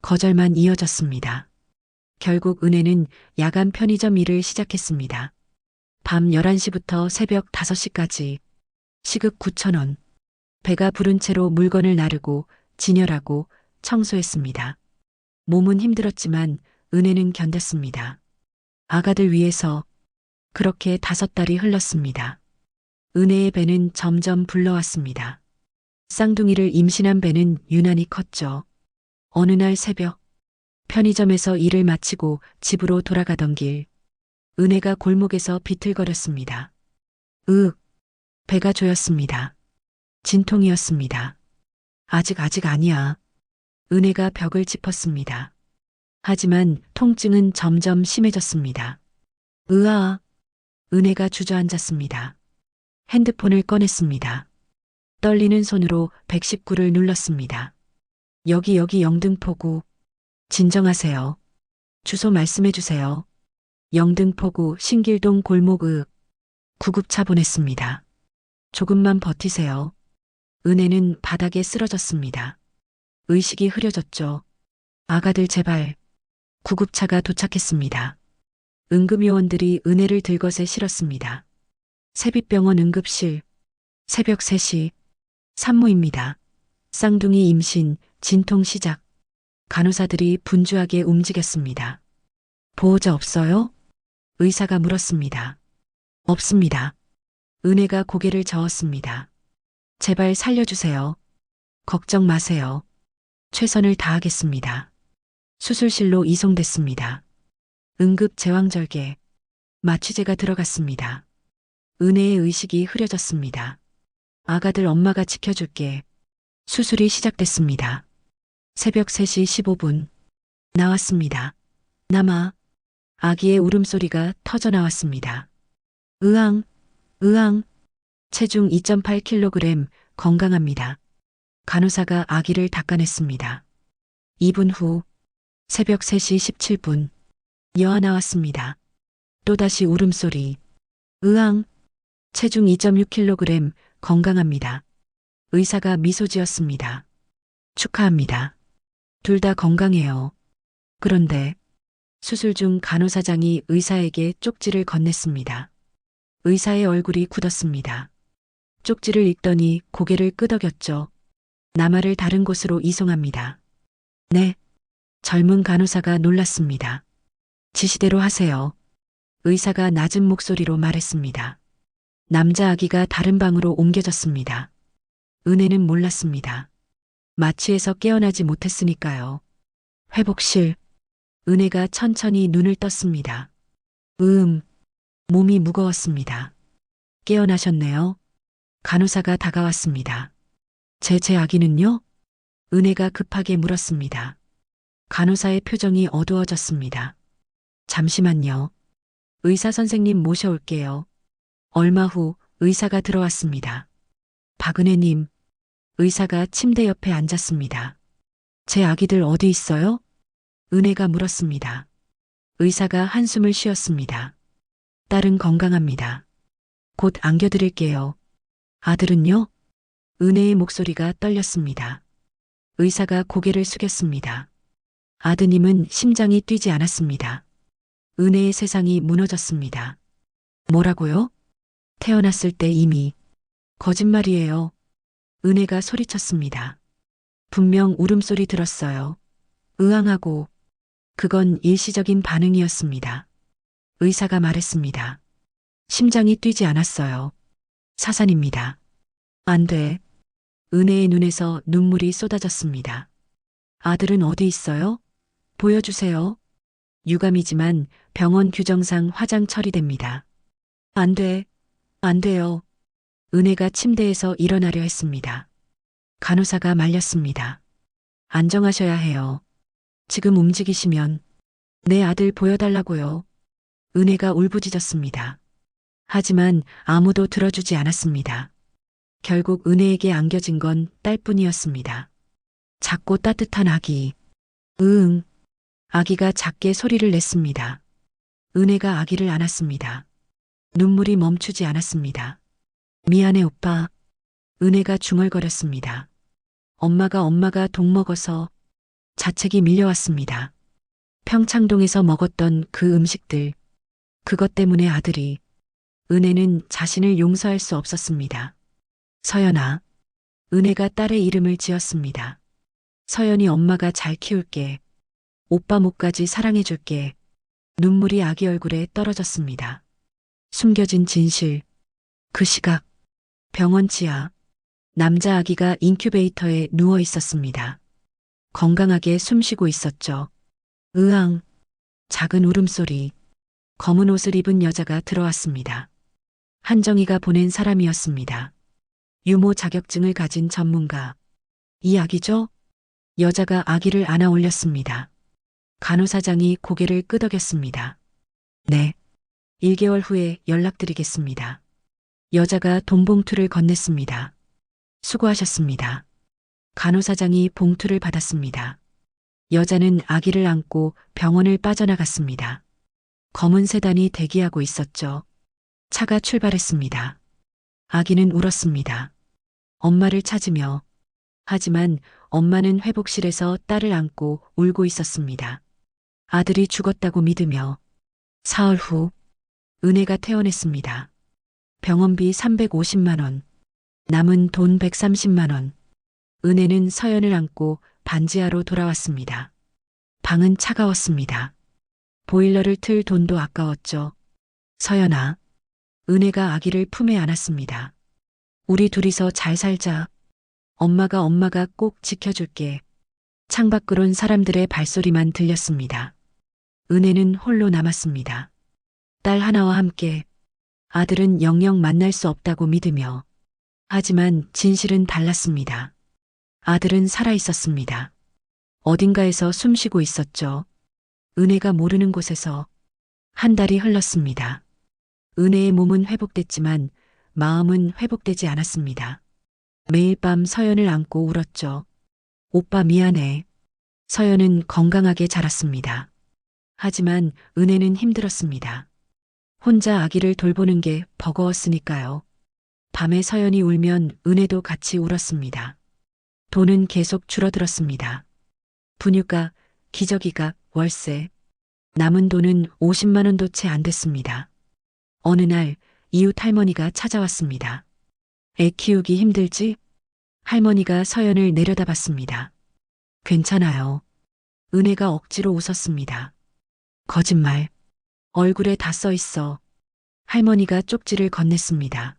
거절만 이어졌습니다. 결국 은혜는 야간 편의점 일을 시작했습니다. 밤 11시부터 새벽 5시까지. 시급 9,000원. 배가 부른 채로 물건을 나르고 진열하고 청소했습니다. 몸은 힘들었지만 은혜는 견뎠습니다. 아가들 위해서. 그렇게 5달이 흘렀습니다. 은혜의 배는 점점 불러왔습니다. 쌍둥이를 임신한 배는 유난히 컸죠. 어느 날 새벽, 편의점에서 일을 마치고 집으로 돌아가던 길, 은혜가 골목에서 비틀거렸습니다. 배가 조였습니다. 진통이었습니다. 아직 아니야. 은혜가 벽을 짚었습니다. 하지만 통증은 점점 심해졌습니다. 은혜가 주저앉았습니다. 핸드폰을 꺼냈습니다. 떨리는 손으로 119를 눌렀습니다. 여기 영등포구. 진정하세요. 주소 말씀해 주세요. 영등포구 신길동 골목 구급차 보냈습니다. 조금만 버티세요. 은혜는 바닥에 쓰러졌습니다. 의식이 흐려졌죠. 아가들 제발. 구급차가 도착했습니다. 응급요원들이 은혜를 들것에 실었습니다. 세빛병원 응급실. 새벽 3시. 산모입니다. 쌍둥이 임신, 진통 시작. 간호사들이 분주하게 움직였습니다. 보호자 없어요? 의사가 물었습니다. 없습니다. 은혜가 고개를 저었습니다. 제발 살려주세요. 걱정 마세요. 최선을 다하겠습니다. 수술실로 이송됐습니다. 응급 제왕절개. 마취제가 들어갔습니다. 은혜의 의식이 흐려졌습니다. 아가들 엄마가 지켜줄게. 수술이 시작됐습니다. 새벽 3시 15분. 나왔습니다. 아기의 울음소리가 터져 나왔습니다. 으앙. 체중 2.8kg, 건강합니다. 간호사가 아기를 닦아냈습니다. 2분 후, 새벽 3시 17분. 여아 나왔습니다. 또다시 울음소리. 으앙. 체중 2.6kg, 건강합니다. 의사가 미소 지었습니다. 축하합니다. 둘 다 건강해요. 그런데 수술 중 간호사장이 의사에게 쪽지를 건넸습니다. 의사의 얼굴이 굳었습니다. 쪽지를 읽더니 고개를 끄덕였죠. 남아를 다른 곳으로 이송합니다. 네. 젊은 간호사가 놀랐습니다. 지시대로 하세요. 의사가 낮은 목소리로 말했습니다. 남자 아기가 다른 방으로 옮겨졌습니다. 은혜는 몰랐습니다. 마취에서 깨어나지 못했으니까요. 회복실. 은혜가 천천히 눈을 떴습니다. 몸이 무거웠습니다. 깨어나셨네요. 간호사가 다가왔습니다. 제 아기는요? 은혜가 급하게 물었습니다. 간호사의 표정이 어두워졌습니다. 잠시만요. 의사 선생님 모셔올게요. 얼마 후 의사가 들어왔습니다. 박은혜님, 의사가 침대 옆에 앉았습니다. 제 아기들 어디 있어요? 은혜가 물었습니다. 의사가 한숨을 쉬었습니다. 딸은 건강합니다. 곧 안겨드릴게요. 아들은요? 은혜의 목소리가 떨렸습니다. 의사가 고개를 숙였습니다. 아드님은 심장이 뛰지 않았습니다. 은혜의 세상이 무너졌습니다. 뭐라고요? 태어났을 때 이미. 거짓말이에요. 은혜가 소리쳤습니다. 분명 울음소리 들었어요. 으앙하고. 그건 일시적인 반응이었습니다. 의사가 말했습니다. 심장이 뛰지 않았어요. 사산입니다. 안 돼. 은혜의 눈에서 눈물이 쏟아졌습니다. 아들은 어디 있어요? 보여주세요. 유감이지만 병원 규정상 화장 처리됩니다. 안 돼. 안 돼요. 은혜가 침대에서 일어나려 했습니다. 간호사가 말렸습니다. 안정하셔야 해요. 지금 움직이시면 내 아들 보여달라고요. 은혜가 울부짖었습니다. 하지만 아무도 들어주지 않았습니다. 결국 은혜에게 안겨진 건 딸뿐이었습니다. 작고 따뜻한 아기. 으응. 아기가 작게 소리를 냈습니다. 은혜가 아기를 안았습니다. 눈물이 멈추지 않았습니다. 미안해 오빠. 은혜가 중얼거렸습니다. 엄마가 독 먹어서. 자책이 밀려왔습니다. 평창동에서 먹었던 그 음식들. 그것 때문에 아들이. 은혜는 자신을 용서할 수 없었습니다. 서연아. 은혜가 딸의 이름을 지었습니다. 서연이 엄마가 잘 키울게. 오빠 목까지 사랑해줄게. 눈물이 아기 얼굴에 떨어졌습니다. 숨겨진 진실. 그 시각. 병원 지하. 남자 아기가 인큐베이터에 누워 있었습니다. 건강하게 숨쉬고 있었죠. 으앙. 작은 울음소리. 검은 옷을 입은 여자가 들어왔습니다. 한정희가 보낸 사람이었습니다. 유모 자격증을 가진 전문가. 이 아기죠? 여자가 아기를 안아 올렸습니다. 간호사장이 고개를 끄덕였습니다. 네. 1개월 후에 연락드리겠습니다. 여자가 돈 봉투를 건넸습니다. 수고하셨습니다. 간호사장이 봉투를 받았습니다. 여자는 아기를 안고 병원을 빠져나갔습니다. 검은 세단이 대기하고 있었죠. 차가 출발했습니다. 아기는 울었습니다. 엄마를 찾으며. 하지만 엄마는 회복실에서 딸을 안고 울고 있었습니다. 아들이 죽었다고 믿으며. 사흘 후 은혜가 퇴원했습니다. 병원비 350만 원. 남은 돈 130만 원. 은혜는 서연을 안고 반지하로 돌아왔습니다. 방은 차가웠습니다. 보일러를 틀 돈도 아까웠죠. 서연아. 은혜가 아기를 품에 안았습니다. 우리 둘이서 잘 살자. 엄마가 꼭 지켜줄게. 창밖으론 사람들의 발소리만 들렸습니다. 은혜는 홀로 남았습니다. 딸 하나와 함께. 아들은 영영 만날 수 없다고 믿으며. 하지만 진실은 달랐습니다. 아들은 살아 있었습니다. 어딘가에서 숨쉬고 있었죠. 은혜가 모르는 곳에서. 한 달이 흘렀습니다. 은혜의 몸은 회복됐지만 마음은 회복되지 않았습니다. 매일 밤 서연을 안고 울었죠. 오빠 미안해. 서연은 건강하게 자랐습니다. 하지만 은혜는 힘들었습니다. 혼자 아기를 돌보는 게 버거웠으니까요. 밤에 서연이 울면 은혜도 같이 울었습니다. 돈은 계속 줄어들었습니다. 분유가, 기저귀가, 월세. 남은 돈은 50만 원도 채 안 됐습니다. 어느 날 이웃 할머니가 찾아왔습니다. 애 키우기 힘들지? 할머니가 서연을 내려다봤습니다. 괜찮아요. 은혜가 억지로 웃었습니다. 거짓말. 얼굴에 다 써 있어. 할머니가 쪽지를 건넸습니다.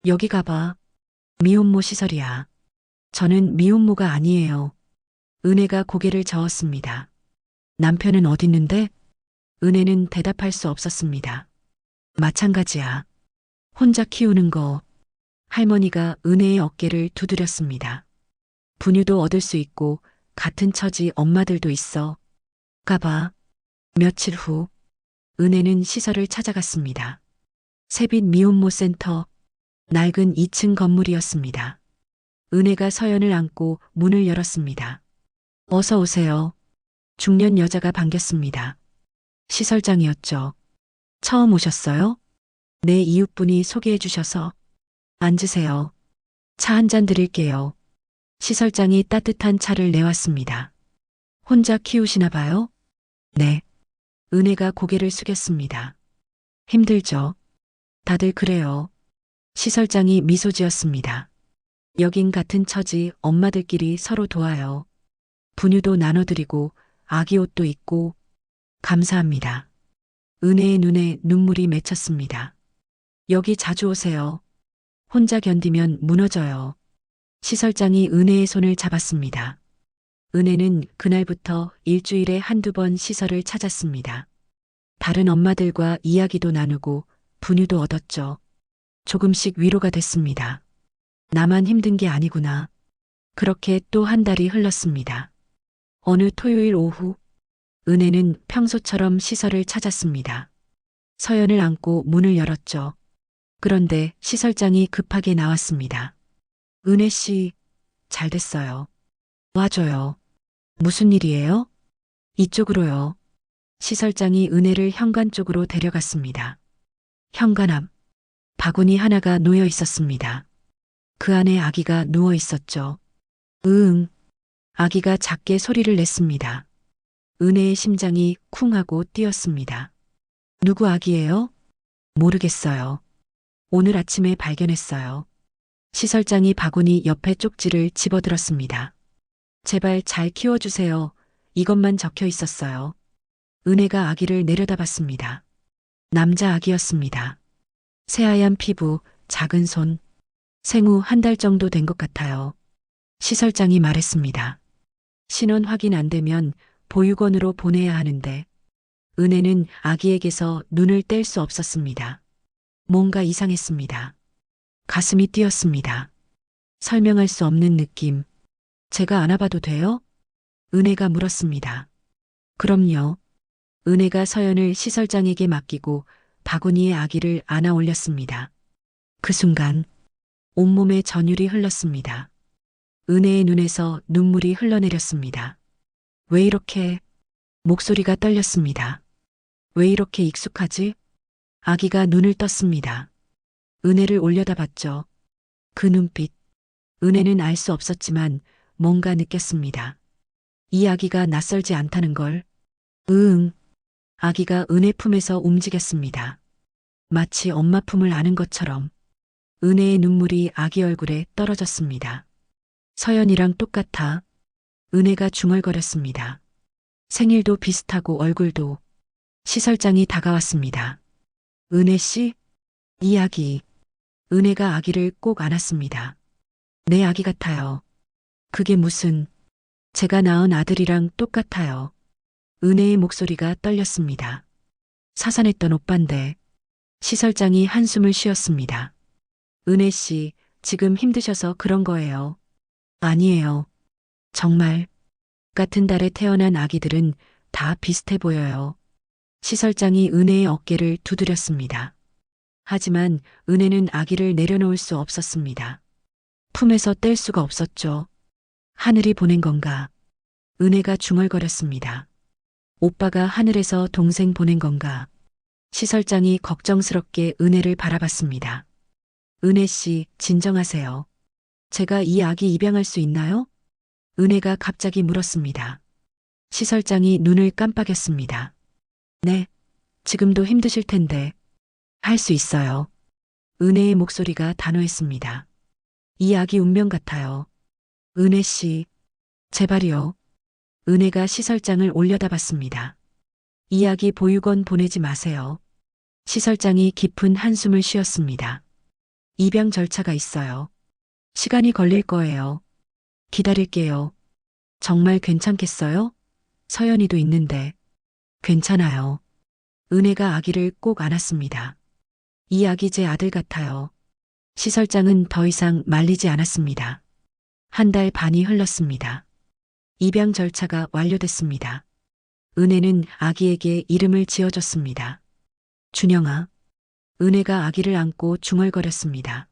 여기 가봐. 미혼모 시설이야. 저는 미혼모가 아니에요. 은혜가 고개를 저었습니다. 남편은 어딨는데? 은혜는 대답할 수 없었습니다. 마찬가지야. 혼자 키우는 거. 할머니가 은혜의 어깨를 두드렸습니다. 분유도 얻을 수 있고 같은 처지 엄마들도 있어. 가봐. 며칠 후 은혜는 시설을 찾아갔습니다. 새빛 미혼모 센터, 낡은 2층 건물이었습니다. 은혜가 서연을 안고 문을 열었습니다. 어서 오세요. 중년 여자가 반겼습니다. 시설장이었죠. 처음 오셨어요? 내 이웃분이 소개해 주셔서. 앉으세요. 차 한 잔 드릴게요. 시설장이 따뜻한 차를 내왔습니다. 혼자 키우시나 봐요? 네. 은혜가 고개를 숙였습니다. 힘들죠? 다들 그래요. 시설장이 미소 지었습니다. 여긴 같은 처지 엄마들끼리 서로 도와요. 분유도 나눠드리고 아기 옷도 입고 감사합니다. 은혜의 눈에 눈물이 맺혔습니다. 여기 자주 오세요. 혼자 견디면 무너져요. 시설장이 은혜의 손을 잡았습니다. 은혜는 그날부터 일주일에 한두 번 시설을 찾았습니다. 다른 엄마들과 이야기도 나누고 분유도 얻었죠. 조금씩 위로가 됐습니다. 나만 힘든 게 아니구나. 그렇게 또 한 달이 흘렀습니다. 어느 토요일 오후, 은혜는 평소처럼 시설을 찾았습니다. 서연을 안고 문을 열었죠. 그런데 시설장이 급하게 나왔습니다. 은혜 씨, 잘 됐어요. 와줘요. 무슨 일이에요? 이쪽으로요. 시설장이 은혜를 현관 쪽으로 데려갔습니다. 현관 앞, 바구니 하나가 놓여 있었습니다. 그 안에 아기가 누워 있었죠. 으응. 아기가 작게 소리를 냈습니다. 은혜의 심장이 쿵 하고 뛰었습니다. 누구 아기예요? 모르겠어요. 오늘 아침에 발견했어요. 시설장이 바구니 옆에 쪽지를 집어들었습니다. 제발 잘 키워주세요. 이것만 적혀 있었어요. 은혜가 아기를 내려다봤습니다. 남자 아기였습니다. 새하얀 피부, 작은 손, 생후 한 달 정도 된 것 같아요. 시설장이 말했습니다. 신원 확인 안 되면 보육원으로 보내야 하는데 은혜는 아기에게서 눈을 뗄 수 없었습니다. 뭔가 이상했습니다. 가슴이 뛰었습니다. 설명할 수 없는 느낌. 제가 안아봐도 돼요? 은혜가 물었습니다. 그럼요. 은혜가 서연을 시설장에게 맡기고 바구니에 아기를 안아 올렸습니다. 그 순간 온몸에 전율이 흘렀습니다. 은혜의 눈에서 눈물이 흘러내렸습니다. 왜 이렇게 목소리가 떨렸습니다. 왜 이렇게 익숙하지? 아기가 눈을 떴습니다. 은혜를 올려다봤죠. 그 눈빛. 은혜는 알 수 없었지만 뭔가 느꼈습니다. 이 아기가 낯설지 않다는 걸. 으응. 아기가 은혜 품에서 움직였습니다. 마치 엄마 품을 아는 것처럼. 은혜의 눈물이 아기 얼굴에 떨어졌습니다. 서연이랑 똑같아. 은혜가 중얼거렸습니다. 생일도 비슷하고 얼굴도. 시설장이 다가왔습니다. 은혜 씨? 이 아기. 은혜가 아기를 꼭 안았습니다. 내 아기 같아요. 그게 무슨, 제가 낳은 아들이랑 똑같아요. 은혜의 목소리가 떨렸습니다. 사산했던 오빤데. 시설장이 한숨을 쉬었습니다. 은혜 씨, 지금 힘드셔서 그런 거예요. 아니에요. 정말. 같은 달에 태어난 아기들은 다 비슷해 보여요. 시설장이 은혜의 어깨를 두드렸습니다. 하지만 은혜는 아기를 내려놓을 수 없었습니다. 품에서 뗄 수가 없었죠. 하늘이 보낸 건가? 은혜가 중얼거렸습니다. 오빠가 하늘에서 동생 보낸 건가? 시설장이 걱정스럽게 은혜를 바라봤습니다. 은혜 씨, 진정하세요. 제가 이 아기 입양할 수 있나요? 은혜가 갑자기 물었습니다. 시설장이 눈을 깜빡였습니다. 네, 지금도 힘드실 텐데. 할 수 있어요. 은혜의 목소리가 단호했습니다. 이 아기 운명 같아요. 은혜 씨, 제발이요. 은혜가 시설장을 올려다봤습니다. 이 아기 보육원 보내지 마세요. 시설장이 깊은 한숨을 쉬었습니다. 입양 절차가 있어요. 시간이 걸릴 거예요. 기다릴게요. 정말 괜찮겠어요? 서연이도 있는데. 괜찮아요. 은혜가 아기를 꼭 안았습니다. 이 아기 제 아들 같아요. 시설장은 더 이상 말리지 않았습니다. 한 달 반이 흘렀습니다. 입양 절차가 완료됐습니다. 은혜는 아기에게 이름을 지어줬습니다. 준영아. 은혜가 아기를 안고 중얼거렸습니다.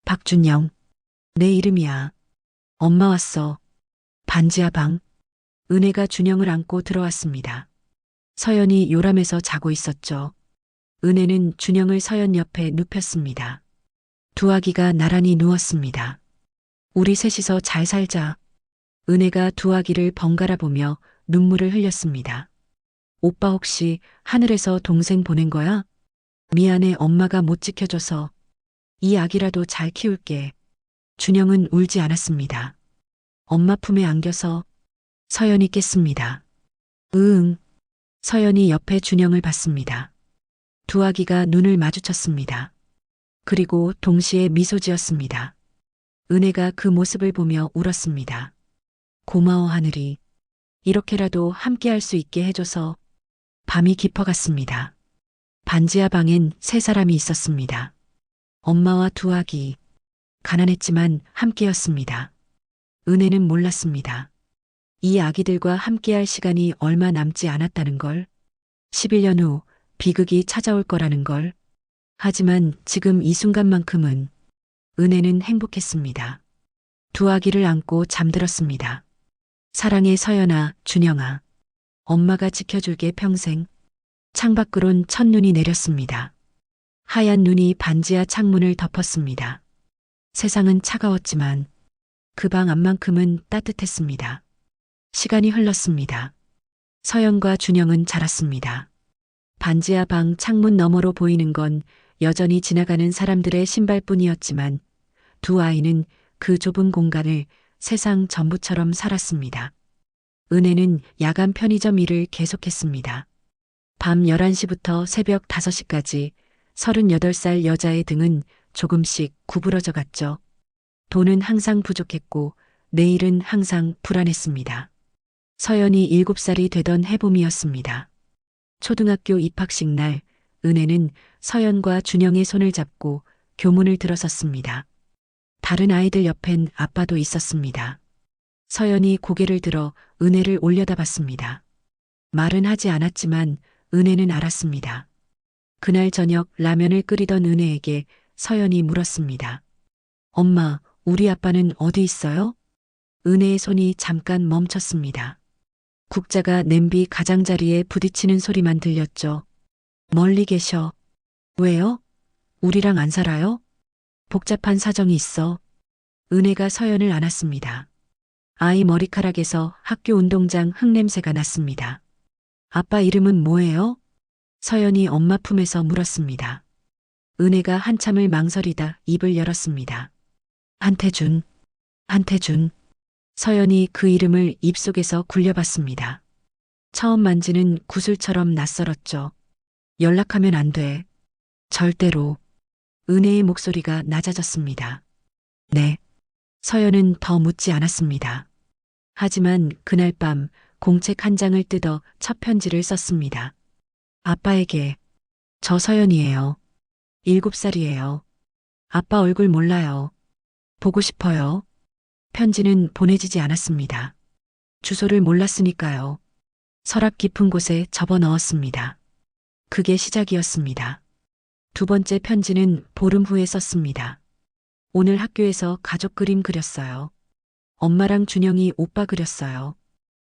박준영. 내 이름이야. 엄마 왔어. 반지하 방. 은혜가 준영을 안고 들어왔습니다. 서연이 요람에서 자고 있었죠. 은혜는 준영을 서연 옆에 눕혔습니다. 두 아기가 나란히 누웠습니다. 우리 셋이서 잘 살자. 은혜가 두 아기를 번갈아 보며 눈물을 흘렸습니다. 오빠 혹시 하늘에서 동생 보낸 거야? 미안해 엄마가 못 지켜줘서. 이 아기라도 잘 키울게. 준영은 울지 않았습니다. 엄마 품에 안겨서. 서연이 깼습니다. 으응. 서연이 옆에 준영을 봤습니다. 두 아기가 눈을 마주쳤습니다. 그리고 동시에 미소 지었습니다. 은혜가 그 모습을 보며 울었습니다. 고마워 하늘이. 이렇게라도 함께할 수 있게 해줘서. 밤이 깊어갔습니다. 반지하 방엔 세 사람이 있었습니다. 엄마와 두 아기. 가난했지만 함께였습니다. 은혜는 몰랐습니다. 이 아기들과 함께할 시간이 얼마 남지 않았다는 걸. 11년 후 비극이 찾아올 거라는 걸. 하지만 지금 이 순간만큼은 은혜는 행복했습니다. 두 아기를 안고 잠들었습니다. 사랑의 서연아, 준영아. 엄마가 지켜줄게 평생. 창밖으론 첫눈이 내렸습니다. 하얀 눈이 반지하 창문을 덮었습니다. 세상은 차가웠지만 그 방 안만큼은 따뜻했습니다. 시간이 흘렀습니다. 서연과 준영은 자랐습니다. 반지하 방 창문 너머로 보이는 건 여전히 지나가는 사람들의 신발뿐이었지만 두 아이는 그 좁은 공간을 세상 전부처럼 살았습니다. 은혜는 야간 편의점 일을 계속했습니다. 밤 11시부터 새벽 5시까지 38살 여자의 등은 조금씩 구부러져 갔죠. 돈은 항상 부족했고 내일은 항상 불안했습니다. 서연이 7살이 되던 해봄이었습니다. 초등학교 입학식 날 은혜는 서연과 준영의 손을 잡고 교문을 들어섰습니다. 다른 아이들 옆엔 아빠도 있었습니다. 서연이 고개를 들어 은혜를 올려다봤습니다. 말은 하지 않았지만 은혜는 알았습니다. 그날 저녁 라면을 끓이던 은혜에게 서연이 물었습니다. 엄마, 우리 아빠는 어디 있어요? 은혜의 손이 잠깐 멈췄습니다. 국자가 냄비 가장자리에 부딪히는 소리만 들렸죠. 멀리 계셔. 왜요? 우리랑 안 살아요? 복잡한 사정이 있어. 은혜가 서연을 안았습니다. 아이 머리카락에서 학교 운동장 흙냄새가 났습니다. 아빠 이름은 뭐예요? 서연이 엄마 품에서 물었습니다. 은혜가 한참을 망설이다 입을 열었습니다. 한태준, 한태준. 서연이 그 이름을 입속에서 굴려봤습니다. 처음 만지는 구슬처럼 낯설었죠. 연락하면 안 돼. 절대로. 은혜의 목소리가 낮아졌습니다. 네. 서연은 더 묻지 않았습니다. 하지만 그날 밤 공책 한 장을 뜯어 첫 편지를 썼습니다. 아빠에게. 저 서연이에요. 7살이에요. 아빠 얼굴 몰라요. 보고 싶어요. 편지는 보내지지 않았습니다. 주소를 몰랐으니까요. 서랍 깊은 곳에 접어 넣었습니다. 그게 시작이었습니다. 두 번째 편지는 보름 후에 썼습니다. 오늘 학교에서 가족 그림 그렸어요. 엄마랑 준영이 오빠 그렸어요.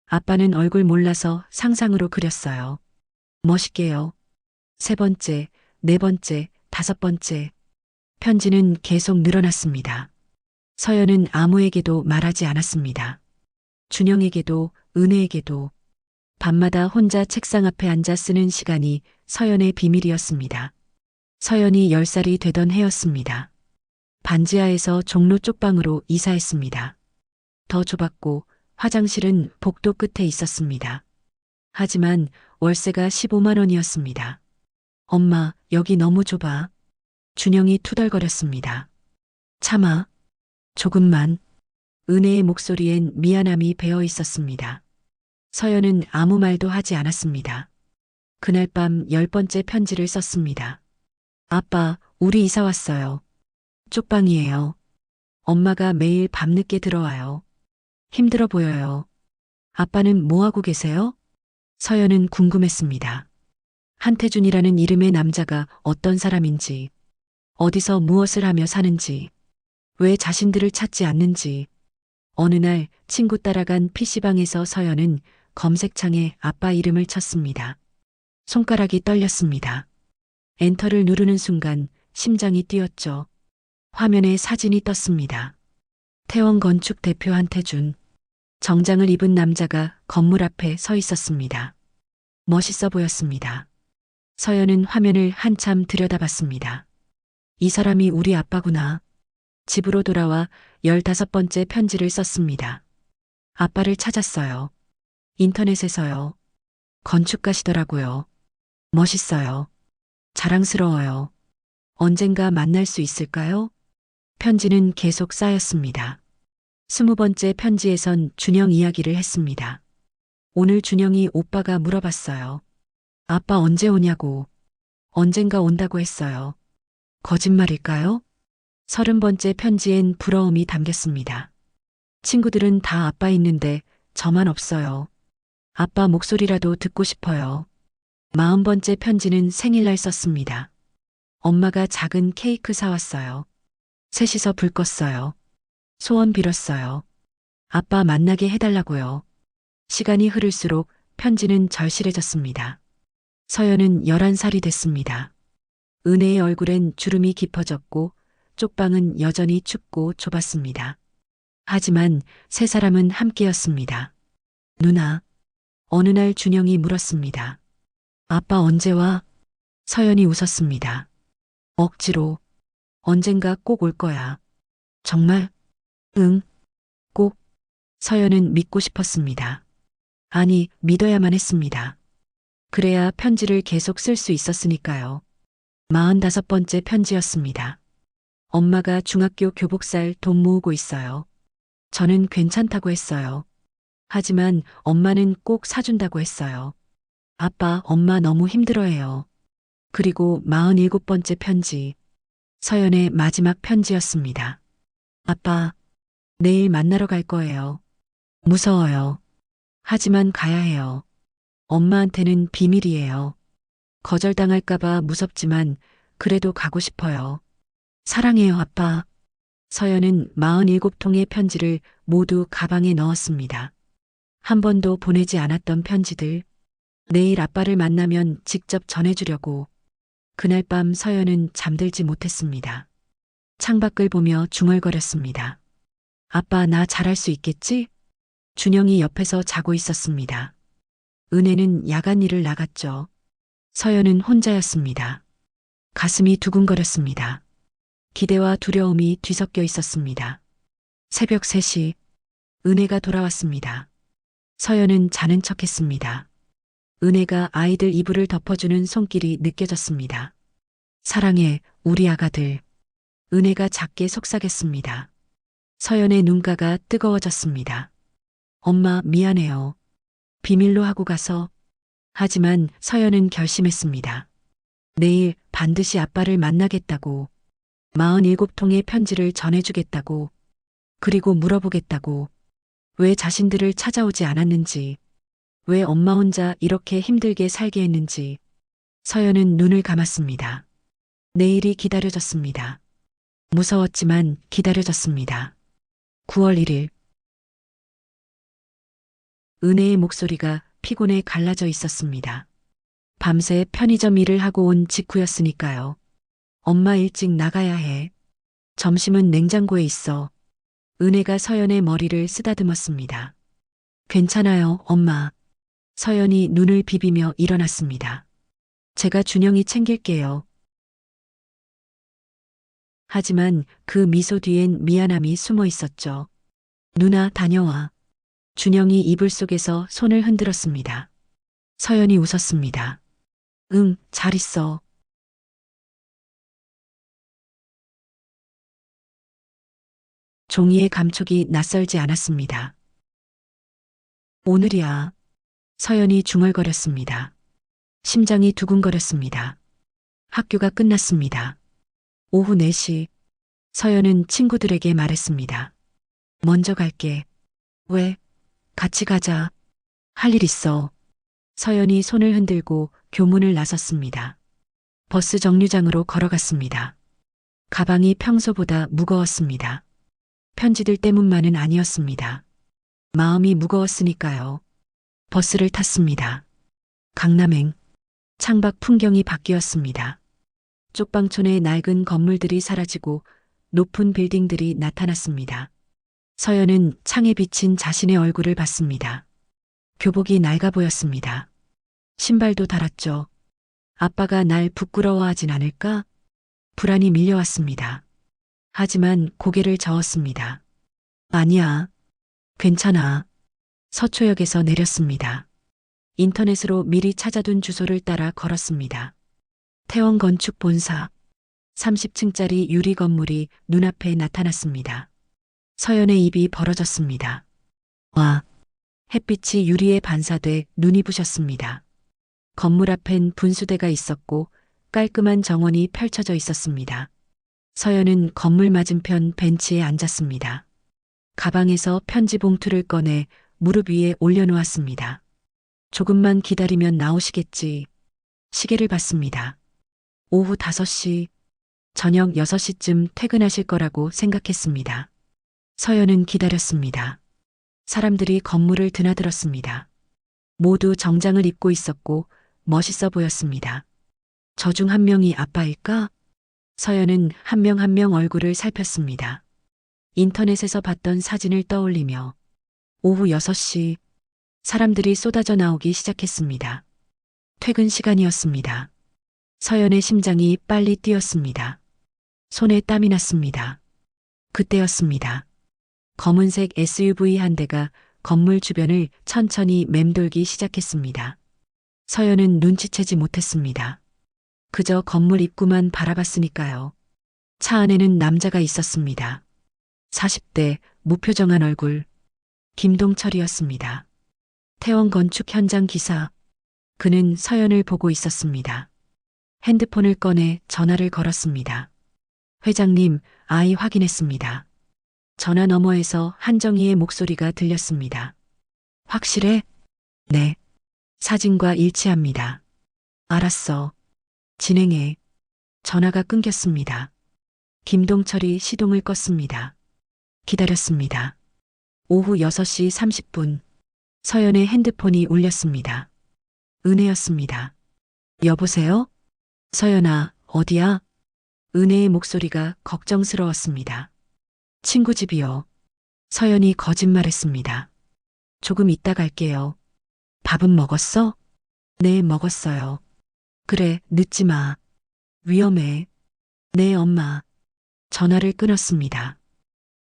아빠는 얼굴 몰라서 상상으로 그렸어요. 멋있게요. 세 번째, 네 번째, 다섯 번째. 편지는 계속 늘어났습니다. 서연은 아무에게도 말하지 않았습니다. 준영에게도 은혜에게도. 밤마다 혼자 책상 앞에 앉아 쓰는 시간이 서연의 비밀이었습니다. 서연이 10살이 되던 해였습니다. 반지하에서 종로 쪽방으로 이사했습니다. 더 좁았고 화장실은 복도 끝에 있었습니다. 하지만 월세가 15만 원이었습니다. 엄마, 여기 너무 좁아. 준영이 투덜거렸습니다. 참아. 조금만. 은혜의 목소리엔 미안함이 배어 있었습니다. 서연은 아무 말도 하지 않았습니다. 그날 밤 10번째 편지를 썼습니다. 아빠, 우리 이사 왔어요. 쪽방이에요. 엄마가 매일 밤늦게 들어와요. 힘들어 보여요. 아빠는 뭐 하고 계세요? 서연은 궁금했습니다. 한태준이라는 이름의 남자가 어떤 사람인지, 어디서 무엇을 하며 사는지, 왜 자신들을 찾지 않는지. 어느 날 친구 따라간 PC방에서 서연은 검색창에 아빠 이름을 쳤습니다. 손가락이 떨렸습니다. 엔터를 누르는 순간 심장이 뛰었죠. 화면에 사진이 떴습니다. 태원건축 대표 한태준. 정장을 입은 남자가 건물 앞에 서 있었습니다. 멋있어 보였습니다. 서연은 화면을 한참 들여다봤습니다. 이 사람이 우리 아빠구나. 집으로 돌아와 15번째 편지를 썼습니다. 아빠를 찾았어요. 인터넷에서요. 건축가시더라고요. 멋있어요. 자랑스러워요. 언젠가 만날 수 있을까요? 편지는 계속 쌓였습니다. 20번째 편지에선 준영 이야기를 했습니다. 오늘 준영이 오빠가 물어봤어요. 아빠 언제 오냐고. 언젠가 온다고 했어요. 거짓말일까요? 30번째 편지엔 부러움이 담겼습니다. 친구들은 다 아빠 있는데 저만 없어요. 아빠 목소리라도 듣고 싶어요. 40번째 편지는 생일날 썼습니다. 엄마가 작은 케이크 사왔어요. 셋이서 불 껐어요. 소원 빌었어요. 아빠 만나게 해달라고요. 시간이 흐를수록 편지는 절실해졌습니다. 서연은 11살이 됐습니다. 은혜의 얼굴엔 주름이 깊어졌고 쪽방은 여전히 춥고 좁았습니다. 하지만 세 사람은 함께였습니다. 누나. 어느 날 준영이 물었습니다. 아빠 언제 와? 서연이 웃었습니다. 억지로. 언젠가 꼭 올 거야. 정말? 응. 꼭. 서연은 믿고 싶었습니다. 아니, 믿어야만 했습니다. 그래야 편지를 계속 쓸 수 있었으니까요. 45번째 편지였습니다. 엄마가 중학교 교복살 돈 모으고 있어요. 저는 괜찮다고 했어요. 하지만 엄마는 꼭 사준다고 했어요. 아빠, 엄마 너무 힘들어해요. 그리고 47번째 편지. 서연의 마지막 편지였습니다. 아빠, 내일 만나러 갈 거예요. 무서워요. 하지만 가야 해요. 엄마한테는 비밀이에요. 거절당할까봐 무섭지만 그래도 가고 싶어요. 사랑해요, 아빠. 서연은 47통의 편지를 모두 가방에 넣었습니다. 한 번도 보내지 않았던 편지들. 내일 아빠를 만나면 직접 전해주려고. 그날 밤 서연은 잠들지 못했습니다. 창밖을 보며 중얼거렸습니다. 아빠, 나 잘할 수 있겠지? 준영이 옆에서 자고 있었습니다. 은혜는 야간 일을 나갔죠. 서연은 혼자였습니다. 가슴이 두근거렸습니다. 기대와 두려움이 뒤섞여 있었습니다. 새벽 3시, 은혜가 돌아왔습니다. 서연은 자는 척했습니다. 은혜가 아이들 이불을 덮어주는 손길이 느껴졌습니다. 사랑해, 우리 아가들. 은혜가 작게 속삭였습니다. 서연의 눈가가 뜨거워졌습니다. 엄마, 미안해요. 비밀로 하고 가서. 하지만 서연은 결심했습니다. 내일 반드시 아빠를 만나겠다고. 47통의 편지를 전해주겠다고. 그리고 물어보겠다고. 왜 자신들을 찾아오지 않았는지. 왜 엄마 혼자 이렇게 힘들게 살게 했는지. 서연은 눈을 감았습니다. 내일이 기다려졌습니다. 무서웠지만 기다려졌습니다. 9월 1일. 은혜의 목소리가 피곤해 갈라져 있었습니다. 밤새 편의점 일을 하고 온 직후였으니까요. 엄마 일찍 나가야 해. 점심은 냉장고에 있어. 은혜가 서연의 머리를 쓰다듬었습니다. 괜찮아요, 엄마. 서연이 눈을 비비며 일어났습니다. 제가 준영이 챙길게요. 하지만 그 미소 뒤엔 미안함이 숨어 있었죠. 누나, 다녀와. 준영이 이불 속에서 손을 흔들었습니다. 서연이 웃었습니다. 응, 잘 있어. 종이의 감촉이 낯설지 않았습니다. 오늘이야. 서연이 중얼거렸습니다. 심장이 두근거렸습니다. 학교가 끝났습니다. 오후 4시, 서연은 친구들에게 말했습니다. 먼저 갈게. 왜? 같이 가자. 할 일 있어. 서연이 손을 흔들고 교문을 나섰습니다. 버스 정류장으로 걸어갔습니다. 가방이 평소보다 무거웠습니다. 편지들 때문만은 아니었습니다. 마음이 무거웠으니까요. 버스를 탔습니다. 강남행. 창밖 풍경이 바뀌었습니다. 쪽방촌의 낡은 건물들이 사라지고 높은 빌딩들이 나타났습니다. 서연은 창에 비친 자신의 얼굴을 봤습니다. 교복이 낡아 보였습니다. 신발도 닳았죠. 아빠가 날 부끄러워하진 않을까? 불안이 밀려왔습니다. 하지만 고개를 저었습니다. 아니야. 괜찮아. 서초역에서 내렸습니다. 인터넷으로 미리 찾아둔 주소를 따라 걸었습니다. 태원건축 본사. 30층짜리 유리 건물이 눈앞에 나타났습니다. 서연의 입이 벌어졌습니다. 와. 햇빛이 유리에 반사돼 눈이 부셨습니다. 건물 앞엔 분수대가 있었고 깔끔한 정원이 펼쳐져 있었습니다. 서연은 건물 맞은편 벤치에 앉았습니다. 가방에서 편지 봉투를 꺼내 무릎 위에 올려놓았습니다. 조금만 기다리면 나오시겠지. 시계를 봤습니다. 오후 5시, 저녁 6시쯤 퇴근하실 거라고 생각했습니다. 서연은 기다렸습니다. 사람들이 건물을 드나들었습니다. 모두 정장을 입고 있었고 멋있어 보였습니다. 저 중 한 명이 아빠일까? 서연은 한 명 한 명 얼굴을 살폈습니다. 인터넷에서 봤던 사진을 떠올리며 오후 6시 사람들이 쏟아져 나오기 시작했습니다. 퇴근 시간이었습니다. 서연의 심장이 빨리 뛰었습니다. 손에 땀이 났습니다. 그때였습니다. 검은색 SUV 한 대가 건물 주변을 천천히 맴돌기 시작했습니다. 서연은 눈치채지 못했습니다. 그저 건물 입구만 바라봤으니까요. 차 안에는 남자가 있었습니다. 40대, 무표정한 얼굴. 김동철이었습니다. 태원 건축 현장 기사. 그는 서연을 보고 있었습니다. 핸드폰을 꺼내 전화를 걸었습니다. 회장님, 아이 확인했습니다. 전화 너머에서 한정희의 목소리가 들렸습니다. 확실해? 네. 사진과 일치합니다. 알았어. 진행해. 전화가 끊겼습니다. 김동철이 시동을 껐습니다. 기다렸습니다. 오후 6시 30분. 서연의 핸드폰이 울렸습니다. 은혜였습니다. 여보세요? 서연아, 어디야? 은혜의 목소리가 걱정스러웠습니다. 친구 집이요. 서연이 거짓말했습니다. 조금 이따 갈게요. 밥은 먹었어? 네, 먹었어요. 그래, 늦지 마. 위험해. 네, 엄마. 전화를 끊었습니다.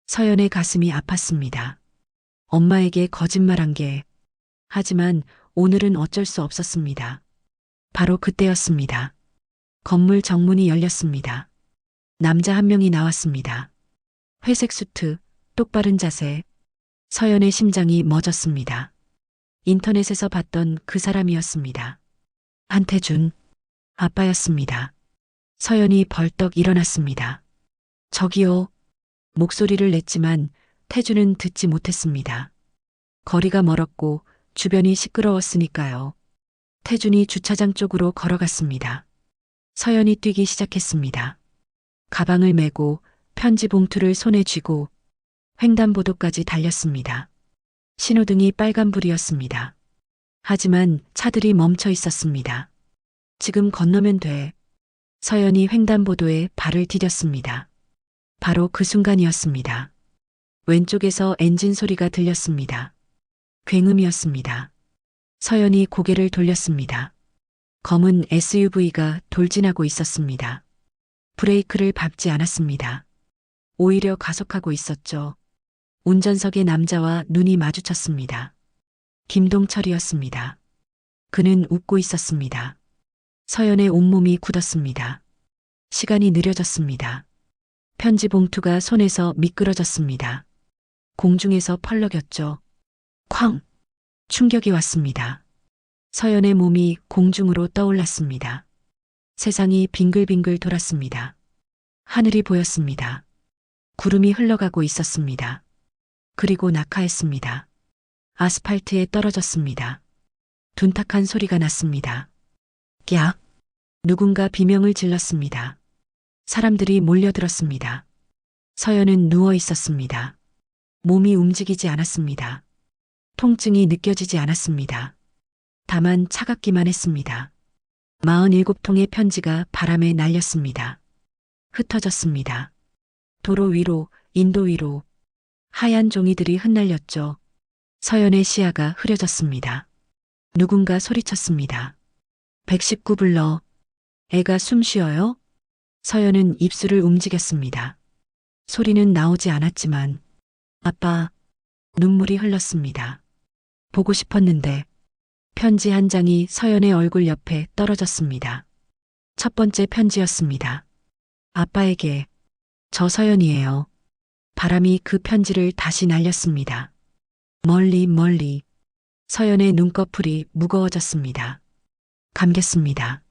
서연의 가슴이 아팠습니다. 엄마에게 거짓말한 게. 하지만 오늘은 어쩔 수 없었습니다. 바로 그때였습니다. 건물 정문이 열렸습니다. 남자 한 명이 나왔습니다. 회색 수트, 똑바른 자세. 서연의 심장이 멎었습니다. 인터넷에서 봤던 그 사람이었습니다. 한태준, 아빠였습니다. 서연이 벌떡 일어났습니다. 저기요. 목소리를 냈지만 태준은 듣지 못했습니다. 거리가 멀었고 주변이 시끄러웠으니까요. 태준이 주차장 쪽으로 걸어갔습니다. 서연이 뛰기 시작했습니다. 가방을 메고 편지 봉투를 손에 쥐고 횡단보도까지 달렸습니다. 신호등이 빨간불이었습니다. 하지만 차들이 멈춰 있었습니다. 지금 건너면 돼. 서연이 횡단보도에 발을 디뎠습니다. 바로 그 순간이었습니다. 왼쪽에서 엔진 소리가 들렸습니다. 굉음이었습니다. 서연이 고개를 돌렸습니다. 검은 SUV가 돌진하고 있었습니다. 브레이크를 밟지 않았습니다. 오히려 가속하고 있었죠. 운전석의 남자와 눈이 마주쳤습니다. 김동철이었습니다. 그는 웃고 있었습니다. 서연의 온몸이 굳었습니다. 시간이 느려졌습니다. 편지 봉투가 손에서 미끄러졌습니다. 공중에서 펄럭였죠. 쾅! 충격이 왔습니다. 서연의 몸이 공중으로 떠올랐습니다. 세상이 빙글빙글 돌았습니다. 하늘이 보였습니다. 구름이 흘러가고 있었습니다. 그리고 낙하했습니다. 아스팔트에 떨어졌습니다. 둔탁한 소리가 났습니다. 깍! 누군가 비명을 질렀습니다. 사람들이 몰려들었습니다. 서연은 누워 있었습니다. 몸이 움직이지 않았습니다. 통증이 느껴지지 않았습니다. 다만 차갑기만 했습니다. 47통의 편지가 바람에 날렸습니다. 흩어졌습니다. 도로 위로, 인도 위로 하얀 종이들이 흩날렸죠. 서연의 시야가 흐려졌습니다. 누군가 소리쳤습니다. 119 불러. 애가 숨 쉬어요? 서연은 입술을 움직였습니다. 소리는 나오지 않았지만 아빠, 눈물이 흘렀습니다. 보고 싶었는데 편지 한 장이 서연의 얼굴 옆에 떨어졌습니다. 첫 번째 편지였습니다. 아빠에게. 저 서연이에요. 바람이 그 편지를 다시 날렸습니다. 멀리 멀리. 서연의 눈꺼풀이 무거워졌습니다. 감겼습니다.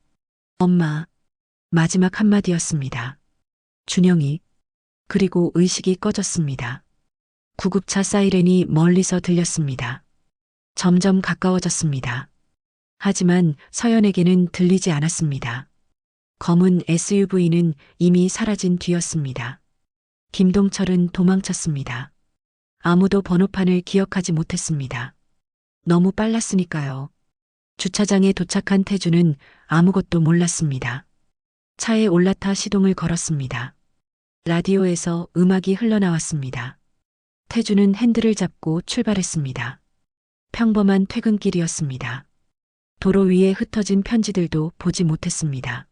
엄마. 마지막 한마디였습니다. 준영이. 그리고 의식이 꺼졌습니다. 구급차 사이렌이 멀리서 들렸습니다. 점점 가까워졌습니다. 하지만 서연에게는 들리지 않았습니다. 검은 SUV는 이미 사라진 뒤였습니다. 김동철은 도망쳤습니다. 아무도 번호판을 기억하지 못했습니다. 너무 빨랐으니까요. 주차장에 도착한 태주는 아무것도 몰랐습니다. 차에 올라타 시동을 걸었습니다. 라디오에서 음악이 흘러나왔습니다. 태주는 핸들을 잡고 출발했습니다. 평범한 퇴근길이었습니다. 도로 위에 흩어진 편지들도 보지 못했습니다.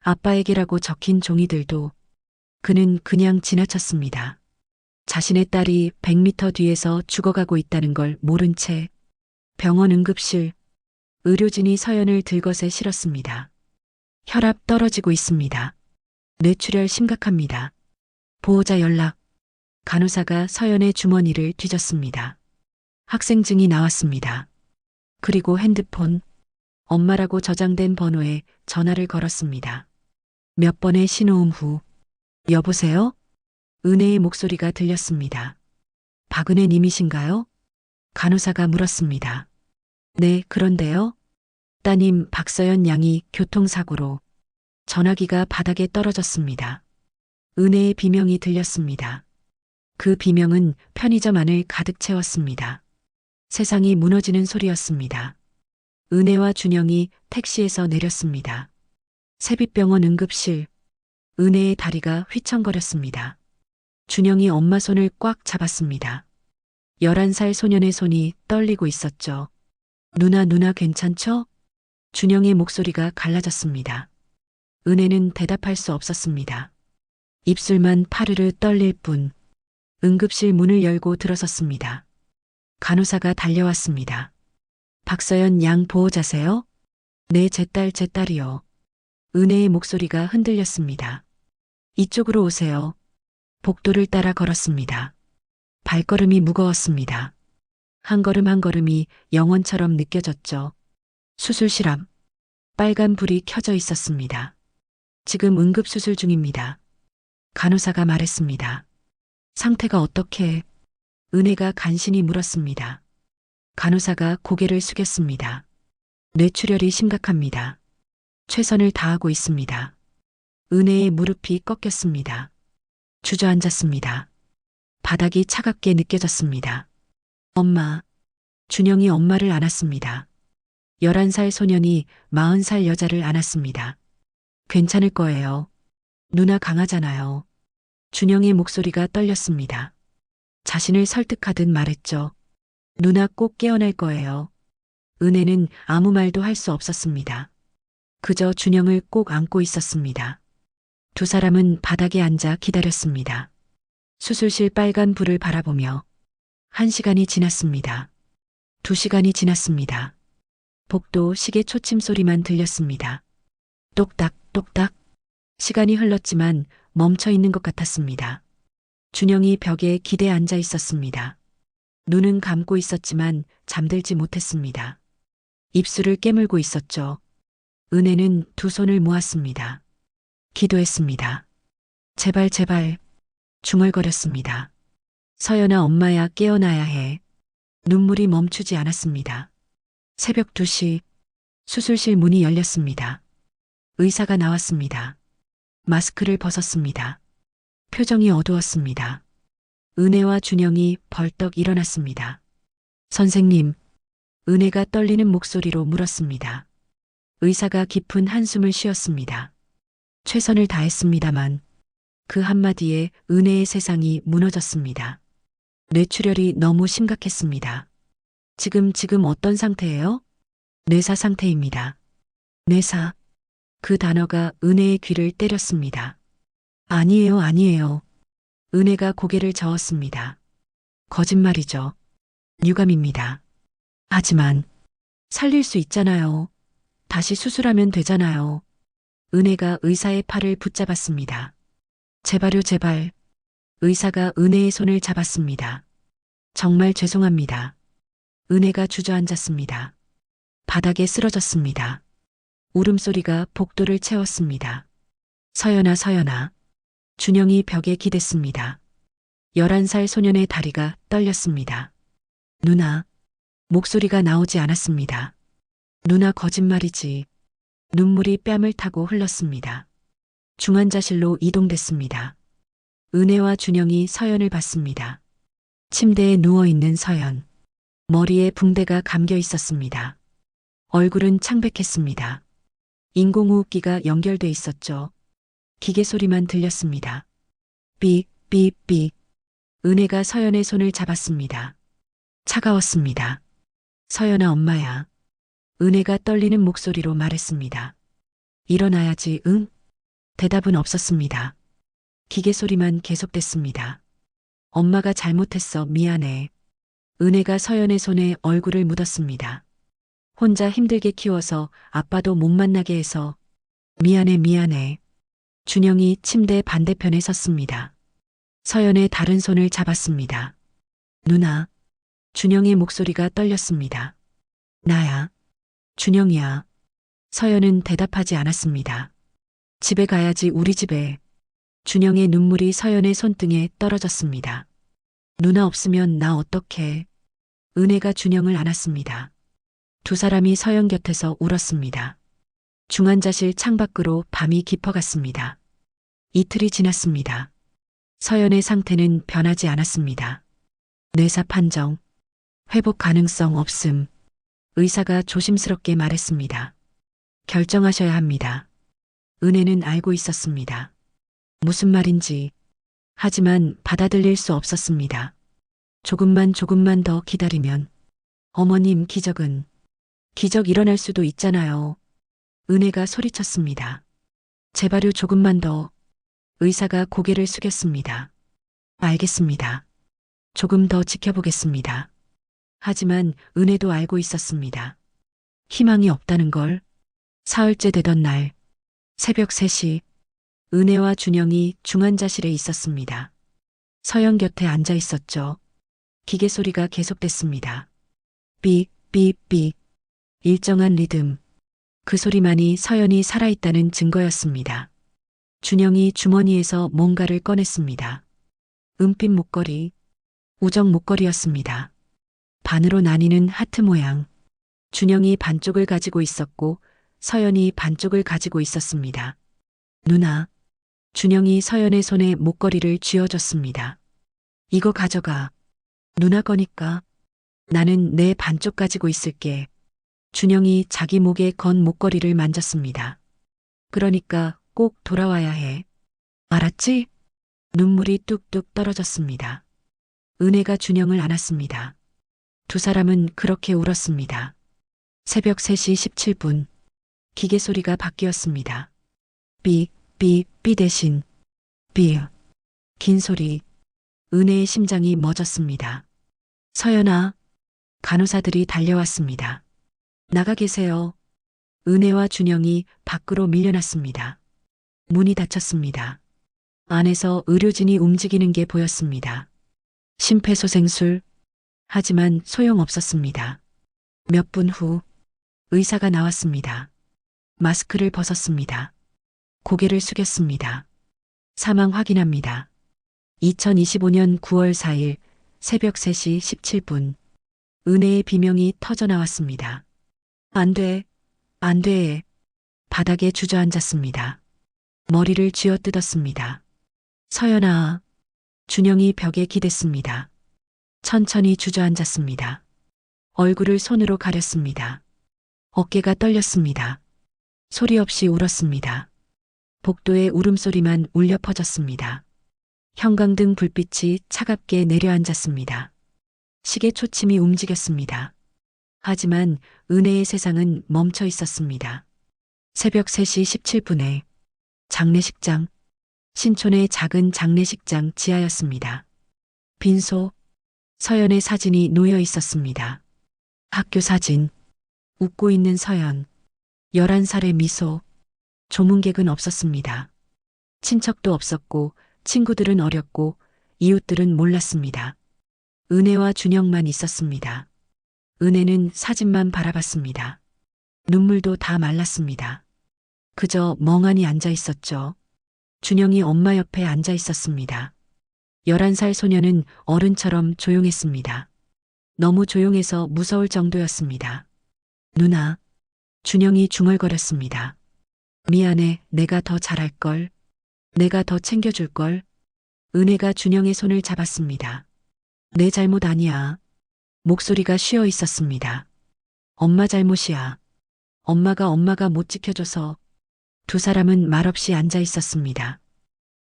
아빠에게라고 적힌 종이들도 그는 그냥 지나쳤습니다. 자신의 딸이 100m 뒤에서 죽어가고 있다는 걸 모른 채 병원 응급실, 의료진이 서연을 들것에 실었습니다. 혈압 떨어지고 있습니다. 뇌출혈 심각합니다. 보호자 연락. 간호사가 서연의 주머니를 뒤졌습니다. 학생증이 나왔습니다. 그리고 핸드폰, 엄마라고 저장된 번호에 전화를 걸었습니다. 몇 번의 신호음 후, 여보세요? 은혜의 목소리가 들렸습니다. 박은혜 님이신가요? 간호사가 물었습니다. 네, 그런데요. 따님 박서연 양이 교통사고로. 전화기가 바닥에 떨어졌습니다. 은혜의 비명이 들렸습니다. 그 비명은 편의점 안을 가득 채웠습니다. 세상이 무너지는 소리였습니다. 은혜와 준영이 택시에서 내렸습니다. 세빛병원 응급실. 은혜의 다리가 휘청거렸습니다. 준영이 엄마 손을 꽉 잡았습니다. 11살 소년의 손이 떨리고 있었죠. 누나 괜찮죠? 준영의 목소리가 갈라졌습니다. 은혜는 대답할 수 없었습니다. 입술만 파르르 떨릴 뿐. 응급실 문을 열고 들어섰습니다. 간호사가 달려왔습니다. 박서연 양 보호자세요? 네, 제 딸이요. 은혜의 목소리가 흔들렸습니다. 이쪽으로 오세요. 복도를 따라 걸었습니다. 발걸음이 무거웠습니다. 한 걸음 한 걸음이 영원처럼 느껴졌죠. 수술실 앞. 빨간 불이 켜져 있었습니다. 지금 응급수술 중입니다. 간호사가 말했습니다. 상태가 어떻게? 은혜가 간신히 물었습니다. 간호사가 고개를 숙였습니다. 뇌출혈이 심각합니다. 최선을 다하고 있습니다. 은혜의 무릎이 꺾였습니다. 주저앉았습니다. 바닥이 차갑게 느껴졌습니다. 엄마. 준영이 엄마를 안았습니다. 11살 소년이 40살 여자를 안았습니다. 괜찮을 거예요. 누나 강하잖아요. 준영의 목소리가 떨렸습니다. 자신을 설득하듯 말했죠. 누나 꼭 깨어날 거예요. 은혜는 아무 말도 할 수 없었습니다. 그저 준영을 꼭 안고 있었습니다. 두 사람은 바닥에 앉아 기다렸습니다. 수술실 빨간 불을 바라보며 1시간이 지났습니다. 2시간이 지났습니다. 복도 시계 초침 소리만 들렸습니다. 똑딱 똑딱. 시간이 흘렀지만 멈춰 있는 것 같았습니다. 준영이 벽에 기대 앉아 있었습니다. 눈은 감고 있었지만 잠들지 못했습니다. 입술을 깨물고 있었죠. 은혜는 두 손을 모았습니다. 기도했습니다. 제발 제발. 중얼거렸습니다. 서연아 엄마야 깨어나야 해. 눈물이 멈추지 않았습니다. 새벽 2시 수술실 문이 열렸습니다. 의사가 나왔습니다. 마스크를 벗었습니다. 표정이 어두웠습니다. 은혜와 준영이 벌떡 일어났습니다. 선생님, 은혜가 떨리는 목소리로 물었습니다. 의사가 깊은 한숨을 쉬었습니다. 최선을 다했습니다만 그 한마디에 은혜의 세상이 무너졌습니다. 뇌출혈이 너무 심각했습니다. 지금 어떤 상태예요? 뇌사 상태입니다. 뇌사. 그 단어가 은혜의 귀를 때렸습니다. 아니에요, 아니에요. 은혜가 고개를 저었습니다. 거짓말이죠. 유감입니다. 하지만 살릴 수 있잖아요. 다시 수술하면 되잖아요. 은혜가 의사의 팔을 붙잡았습니다. 제발요, 제발. 의사가 은혜의 손을 잡았습니다. 정말 죄송합니다. 은혜가 주저앉았습니다. 바닥에 쓰러졌습니다. 울음소리가 복도를 채웠습니다. 서연아, 서연아. 준영이 벽에 기댔습니다. 11살 소년의 다리가 떨렸습니다. 누나. 목소리가 나오지 않았습니다. 누나 거짓말이지. 눈물이 뺨을 타고 흘렀습니다. 중환자실로 이동됐습니다. 은혜와 준영이 서연을 봤습니다. 침대에 누워있는 서연. 머리에 붕대가 감겨 있었습니다. 얼굴은 창백했습니다. 인공호흡기가 연결돼 있었죠. 기계 소리만 들렸습니다. 삑, 삑, 삑. 은혜가 서연의 손을 잡았습니다. 차가웠습니다. 서연아, 엄마야. 은혜가 떨리는 목소리로 말했습니다. 일어나야지, 응? 대답은 없었습니다. 기계 소리만 계속됐습니다. 엄마가 잘못했어, 미안해. 은혜가 서연의 손에 얼굴을 묻었습니다. 혼자 힘들게 키워서 아빠도 못 만나게 해서 미안해, 미안해. 준영이 침대 반대편에 섰습니다. 서연의 다른 손을 잡았습니다. 누나. 준영의 목소리가 떨렸습니다. 나야. 준영이야. 서연은 대답하지 않았습니다. 집에 가야지, 우리 집에. 준영의 눈물이 서연의 손등에 떨어졌습니다. 누나 없으면 나 어떡해. 은혜가 준영을 안았습니다. 두 사람이 서연 곁에서 울었습니다. 중환자실 창밖으로 밤이 깊어갔습니다. 이틀이 지났습니다. 서연의 상태는 변하지 않았습니다. 뇌사 판정. 회복 가능성 없음. 의사가 조심스럽게 말했습니다. 결정하셔야 합니다. 은혜는 알고 있었습니다. 무슨 말인지. 하지만 받아들일 수 없었습니다. 조금만 더 기다리면 어머님, 기적 일어날 수도 있잖아요. 은혜가 소리쳤습니다. 제발요, 조금만 더. 의사가 고개를 숙였습니다. 알겠습니다. 조금 더 지켜보겠습니다. 하지만 은혜도 알고 있었습니다. 희망이 없다는 걸. 사흘째 되던 날, 새벽 3시, 은혜와 준영이 중환자실에 있었습니다. 서연 곁에 앉아 있었죠. 기계 소리가 계속됐습니다. 삑, 삑, 삑. 일정한 리듬. 그 소리만이 서연이 살아있다는 증거였습니다. 준영이 주머니에서 뭔가를 꺼냈습니다. 은빛 목걸이. 우정 목걸이였습니다. 반으로 나뉘는 하트 모양. 준영이 반쪽을 가지고 있었고 서연이 반쪽을 가지고 있었습니다. 누나. 준영이 서연의 손에 목걸이를 쥐어줬습니다. 이거 가져가. 누나 거니까. 나는 내 반쪽 가지고 있을게. 준영이 자기 목에 건 목걸이를 만졌습니다. 그러니까 꼭 돌아와야 해. 알았지? 눈물이 뚝뚝 떨어졌습니다. 은혜가 준영을 안았습니다. 두 사람은 그렇게 울었습니다. 새벽 3시 17분. 기계 소리가 바뀌었습니다. 삐, 삐, 삐 대신 삐. 긴 소리. 은혜의 심장이 멎었습니다. 서연아. 간호사들이 달려왔습니다. 나가 계세요. 은혜와 준영이 밖으로 밀려났습니다. 문이 닫혔습니다. 안에서 의료진이 움직이는 게 보였습니다. 심폐소생술. 하지만 소용없었습니다. 몇 분 후 의사가 나왔습니다. 마스크를 벗었습니다. 고개를 숙였습니다. 사망 확인합니다. 2025년 9월 4일 새벽 3시 17분. 은혜의 비명이 터져 나왔습니다. 안 돼, 안 돼. 바닥에 주저앉았습니다. 머리를 쥐어뜯었습니다. 서연아. 준영이 벽에 기댔습니다. 천천히 주저앉았습니다. 얼굴을 손으로 가렸습니다. 어깨가 떨렸습니다. 소리 없이 울었습니다. 복도의 울음소리만 울려 퍼졌습니다. 형광등 불빛이 차갑게 내려앉았습니다. 시계 초침이 움직였습니다. 하지만 은혜의 세상은 멈춰 있었습니다. 새벽 3시 17분에 장례식장, 신촌의 작은 장례식장 지하였습니다. 빈소, 서연의 사진이 놓여 있었습니다. 학교 사진, 웃고 있는 서연, 11살의 미소, 조문객은 없었습니다. 친척도 없었고 친구들은 어렸고 이웃들은 몰랐습니다. 은혜와 준영만 있었습니다. 은혜는 사진만 바라봤습니다. 눈물도 다 말랐습니다. 그저 멍하니 앉아 있었죠. 준영이 엄마 옆에 앉아 있었습니다. 11살 소녀는 어른처럼 조용했습니다. 너무 조용해서 무서울 정도였습니다. 누나, 준영이 중얼거렸습니다. 미안해, 내가 더 잘할걸. 내가 더 챙겨줄걸. 은혜가 준영의 손을 잡았습니다. 내 잘못 아니야. 목소리가 쉬어 있었습니다. 엄마 잘못이야. 엄마가 못 지켜줘서. 두 사람은 말없이 앉아 있었습니다.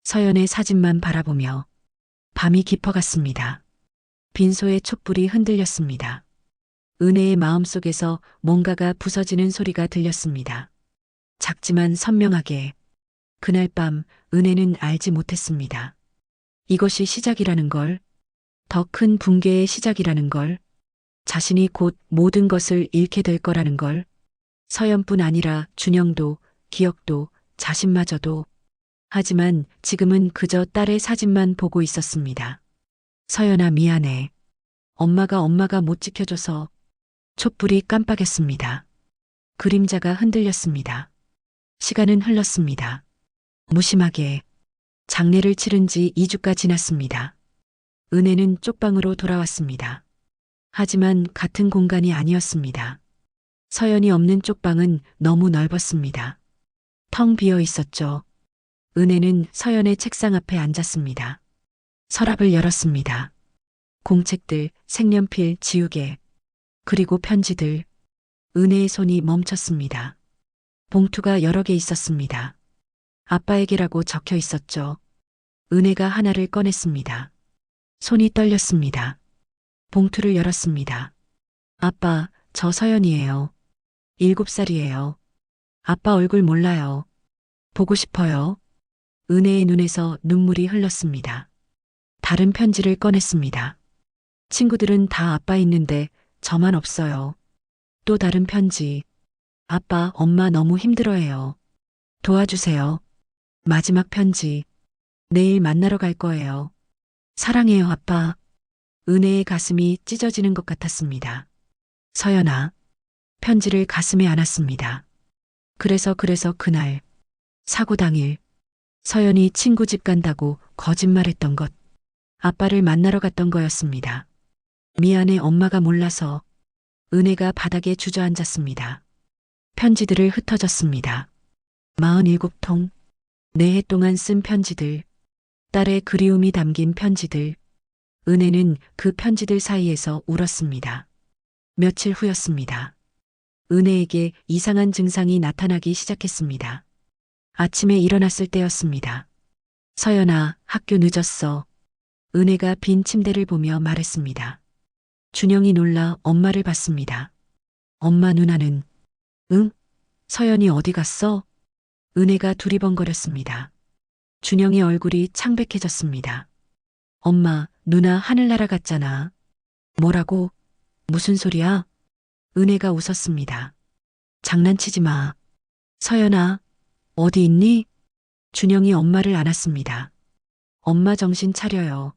서연의 사진만 바라보며 밤이 깊어갔습니다. 빈소의 촛불이 흔들렸습니다. 은혜의 마음속에서 뭔가가 부서지는 소리가 들렸습니다. 작지만 선명하게. 그날 밤 은혜는 알지 못했습니다. 이것이 시작이라는 걸, 더 큰 붕괴의 시작이라는 걸, 자신이 곧 모든 것을 잃게 될 거라는 걸, 서연뿐 아니라 준영도, 기억도, 자신마저도. 하지만 지금은 그저 딸의 사진만 보고 있었습니다. 서연아 미안해. 엄마가 못 지켜줘서. 촛불이 깜빡였습니다. 그림자가 흔들렸습니다. 시간은 흘렀습니다. 무심하게. 장례를 치른 지 2주가 지났습니다. 은혜는 쪽방으로 돌아왔습니다. 하지만 같은 공간이 아니었습니다. 서연이 없는 쪽방은 너무 넓었습니다. 텅 비어 있었죠. 은혜는 서연의 책상 앞에 앉았습니다. 서랍을 열었습니다. 공책들, 색연필, 지우개, 그리고 편지들. 은혜의 손이 멈췄습니다. 봉투가 여러 개 있었습니다. 아빠에게라고 적혀 있었죠. 은혜가 하나를 꺼냈습니다. 손이 떨렸습니다. 봉투를 열었습니다. 아빠, 저 서연이에요. 7살이에요. 아빠 얼굴 몰라요. 보고 싶어요. 은혜의 눈에서 눈물이 흘렀습니다. 다른 편지를 꺼냈습니다. 친구들은 다 아빠 있는데 저만 없어요. 또 다른 편지. 아빠, 엄마 너무 힘들어해요. 도와주세요. 마지막 편지. 내일 만나러 갈 거예요. 사랑해요, 아빠. 은혜의 가슴이 찢어지는 것 같았습니다. 서연아. 편지를 가슴에 안았습니다. 그래서 그날, 사고 당일, 서연이 친구 집 간다고 거짓말했던 것, 아빠를 만나러 갔던 거였습니다. 미안해, 엄마가 몰라서. 은혜가 바닥에 주저앉았습니다. 편지들을 흩어졌습니다. 47통, 4해 동안 쓴 편지들, 딸의 그리움이 담긴 편지들. 은혜는 그 편지들 사이에서 울었습니다. 며칠 후였습니다. 은혜에게 이상한 증상이 나타나기 시작했습니다. 아침에 일어났을 때였습니다. 서연아, 학교 늦었어. 은혜가 빈 침대를 보며 말했습니다. 준영이 놀라 엄마를 봤습니다. 엄마, 누나는? 응? 서연이 어디 갔어? 은혜가 두리번거렸습니다. 준영의 얼굴이 창백해졌습니다. 엄마, 누나 하늘나라 갔잖아. 뭐라고? 무슨 소리야? 은혜가 웃었습니다. 장난치지 마. 서연아, 어디 있니? 준영이 엄마를 안았습니다. 엄마 정신 차려요.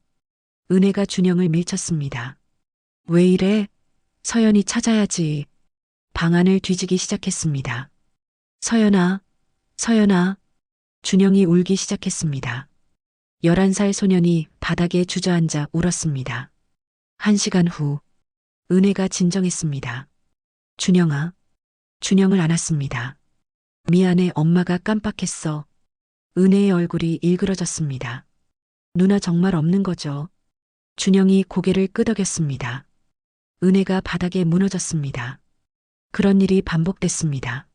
은혜가 준영을 밀쳤습니다. 왜 이래? 서연이 찾아야지. 방안을 뒤지기 시작했습니다. 서연아, 서연아. 준영이 울기 시작했습니다. 11살 소년이 바닥에 주저앉아 울었습니다. 1시간 후, 은혜가 진정했습니다. 준영아, 준영을 안았습니다. 미안해, 엄마가 깜빡했어. 은혜의 얼굴이 일그러졌습니다. 누나 정말 없는 거죠? 준영이 고개를 끄덕였습니다. 은혜가 바닥에 무너졌습니다. 그런 일이 반복됐습니다.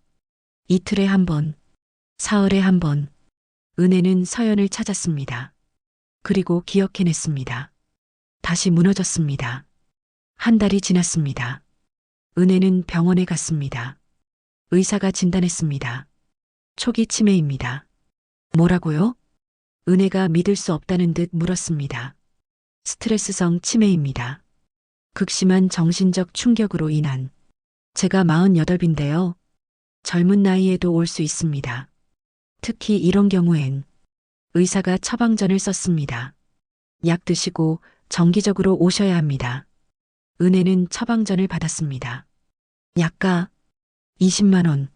이틀에 한 번, 사흘에 한 번, 은혜는 서연을 찾았습니다. 그리고 기억해냈습니다. 다시 무너졌습니다. 한 달이 지났습니다. 은혜는 병원에 갔습니다. 의사가 진단했습니다. 초기 치매입니다. 뭐라고요? 은혜가 믿을 수 없다는 듯 물었습니다. 스트레스성 치매입니다. 극심한 정신적 충격으로 인한. 제가 48인데요. 젊은 나이에도 올 수 있습니다. 특히 이런 경우엔 의사가 처방전을 썼습니다. 약 드시고 정기적으로 오셔야 합니다. 은혜는 처방전을 받았습니다. 약가 20만 원.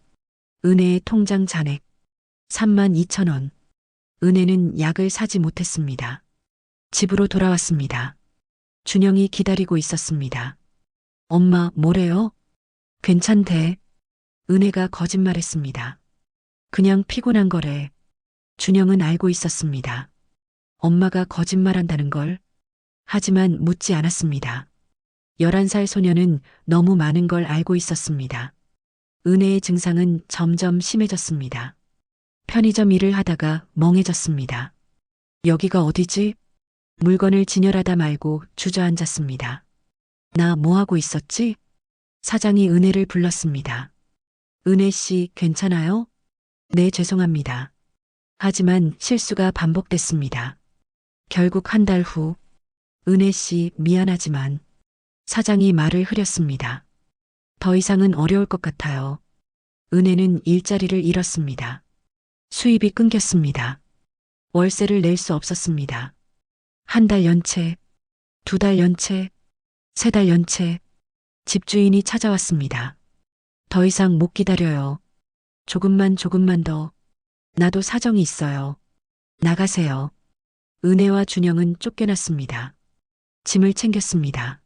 은혜의 통장 잔액 3만 2천 원. 은혜는 약을 사지 못했습니다. 집으로 돌아왔습니다. 준영이 기다리고 있었습니다. 엄마, 뭐래요? 괜찮대. 은혜가 거짓말했습니다. 그냥 피곤한 거래. 준영은 알고 있었습니다. 엄마가 거짓말한다는 걸. 하지만 묻지 않았습니다. 11살 소녀는 너무 많은 걸 알고 있었습니다. 은혜의 증상은 점점 심해졌습니다. 편의점 일을 하다가 멍해졌습니다. 여기가 어디지? 물건을 진열하다 말고 주저앉았습니다. 나 뭐하고 있었지? 사장이 은혜를 불렀습니다. 은혜 씨, 괜찮아요? 네, 죄송합니다. 하지만 실수가 반복됐습니다. 결국 한 달 후, 은혜 씨, 미안하지만 사장이 말을 흐렸습니다. 더 이상은 어려울 것 같아요. 은혜는 일자리를 잃었습니다. 수입이 끊겼습니다. 월세를 낼 수 없었습니다. 한 달 연체, 2달 연체, 3달 연체, 집주인이 찾아왔습니다. 더 이상 못 기다려요. 조금만 더. 나도 사정이 있어요. 나가세요. 은혜와 준영은 쫓겨났습니다. 짐을 챙겼습니다.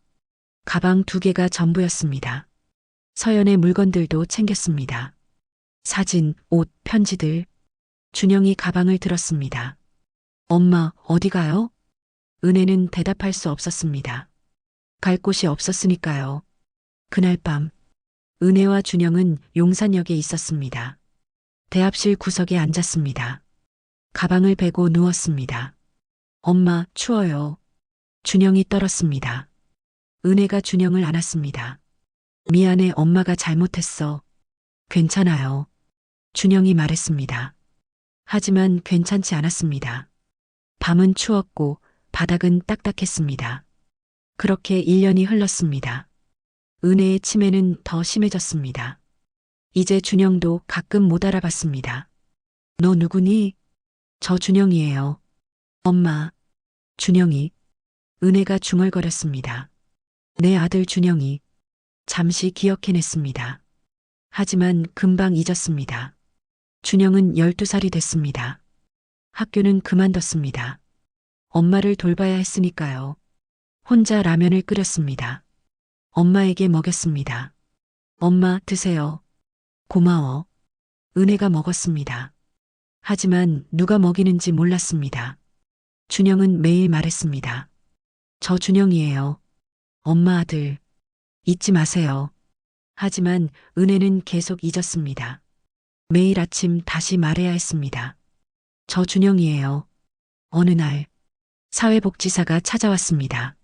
가방 2개가 전부였습니다. 서연의 물건들도 챙겼습니다. 사진, 옷, 편지들. 준영이 가방을 들었습니다. 엄마, 어디 가요? 은혜는 대답할 수 없었습니다. 갈 곳이 없었으니까요. 그날 밤, 은혜와 준영은 용산역에 있었습니다. 대합실 구석에 앉았습니다. 가방을 베고 누웠습니다. 엄마, 추워요. 준영이 떨었습니다. 은혜가 준영을 안았습니다. 미안해, 엄마가 잘못했어. 괜찮아요. 준영이 말했습니다. 하지만 괜찮지 않았습니다. 밤은 추웠고 바닥은 딱딱했습니다. 그렇게 1년이 흘렀습니다. 은혜의 치매는 더 심해졌습니다. 이제 준영도 가끔 못 알아봤습니다. 너 누구니? 저 준영이에요. 엄마. 준영이. 은혜가 중얼거렸습니다. 내 아들 준영이. 잠시 기억해냈습니다. 하지만 금방 잊었습니다. 준영은 12살이 됐습니다. 학교는 그만뒀습니다. 엄마를 돌봐야 했으니까요. 혼자 라면을 끓였습니다. 엄마에게 먹였습니다. 엄마, 드세요. 고마워. 은혜가 먹었습니다. 하지만 누가 먹이는지 몰랐습니다. 준영은 매일 말했습니다. 저 준영이에요. 엄마 아들. 잊지 마세요. 하지만 은혜는 계속 잊었습니다. 매일 아침 다시 말해야 했습니다. 저 준영이에요. 어느 날 사회복지사가 찾아왔습니다.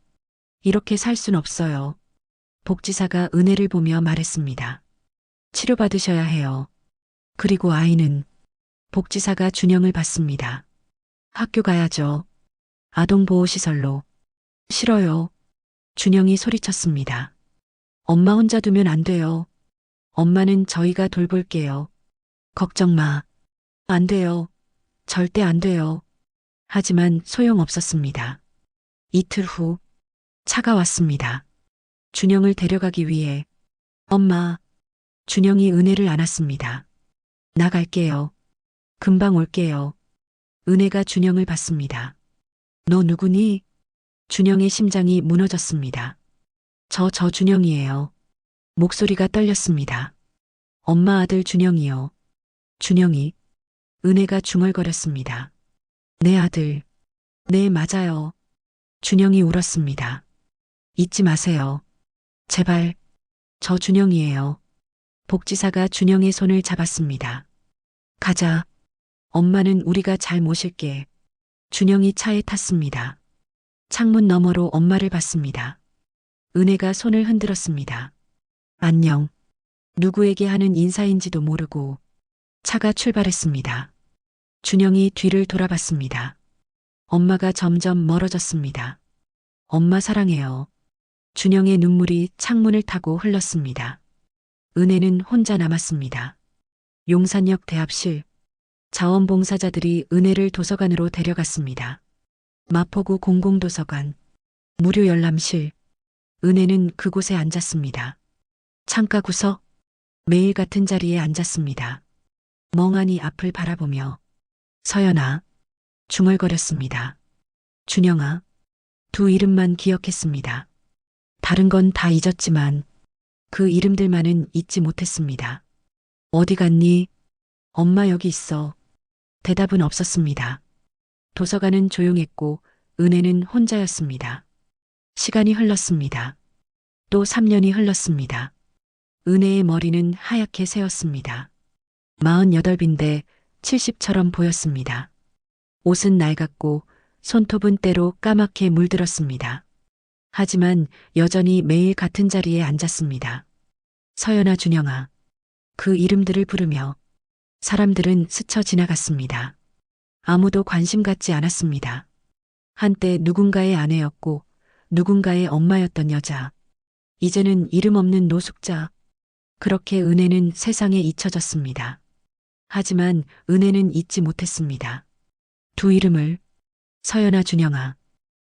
이렇게 살 순 없어요. 복지사가 은혜를 보며 말했습니다. 치료받으셔야 해요. 그리고 아이는 복지사가 준영을 봤습니다. 학교 가야죠. 아동보호시설로. 싫어요. 준영이 소리쳤습니다. 엄마 혼자 두면 안 돼요. 엄마는 저희가 돌볼게요. 걱정 마. 안 돼요. 절대 안 돼요. 하지만 소용없었습니다. 이틀 후 차가 왔습니다. 준영을 데려가기 위해. 엄마. 준영이 은혜를 안았습니다. 나갈게요. 금방 올게요. 은혜가 준영을 봤습니다. 너 누구니? 준영의 심장이 무너졌습니다. 저 준영이에요. 목소리가 떨렸습니다. 엄마 아들 준영이요. 준영이. 은혜가 중얼거렸습니다. 내 아들. 네, 맞아요. 준영이 울었습니다. 잊지 마세요. 제발. 저 준영이에요. 복지사가 준영의 손을 잡았습니다. 가자. 엄마는 우리가 잘 모실게. 준영이 차에 탔습니다. 창문 너머로 엄마를 봤습니다. 은혜가 손을 흔들었습니다. 안녕. 누구에게 하는 인사인지도 모르고 차가 출발했습니다. 준영이 뒤를 돌아봤습니다. 엄마가 점점 멀어졌습니다. 엄마 사랑해요. 준영의 눈물이 창문을 타고 흘렀습니다. 은혜는 혼자 남았습니다. 용산역 대합실. 자원봉사자들이 은혜를 도서관으로 데려갔습니다. 마포구 공공도서관. 무료 열람실. 은혜는 그곳에 앉았습니다. 창가 구석. 매일 같은 자리에 앉았습니다. 멍하니 앞을 바라보며 서연아. 중얼거렸습니다. 준영아. 두 이름만 기억했습니다. 다른 건 다 잊었지만 그 이름들만은 잊지 못했습니다. 어디 갔니? 엄마 여기 있어. 대답은 없었습니다. 도서관은 조용했고 은혜는 혼자였습니다. 시간이 흘렀습니다. 또 3년이 흘렀습니다. 은혜의 머리는 하얗게 새었습니다. 48인데 70처럼 보였습니다. 옷은 낡았고 손톱은 때로 까맣게 물들었습니다. 하지만 여전히 매일 같은 자리에 앉았습니다. 서연아 준영아. 그 이름들을 부르며 사람들은 스쳐 지나갔습니다. 아무도 관심 갖지 않았습니다. 한때 누군가의 아내였고 누군가의 엄마였던 여자. 이제는 이름 없는 노숙자. 그렇게 은혜는 세상에 잊혀졌습니다. 하지만 은혜는 잊지 못했습니다. 두 이름을. 서연아 준영아.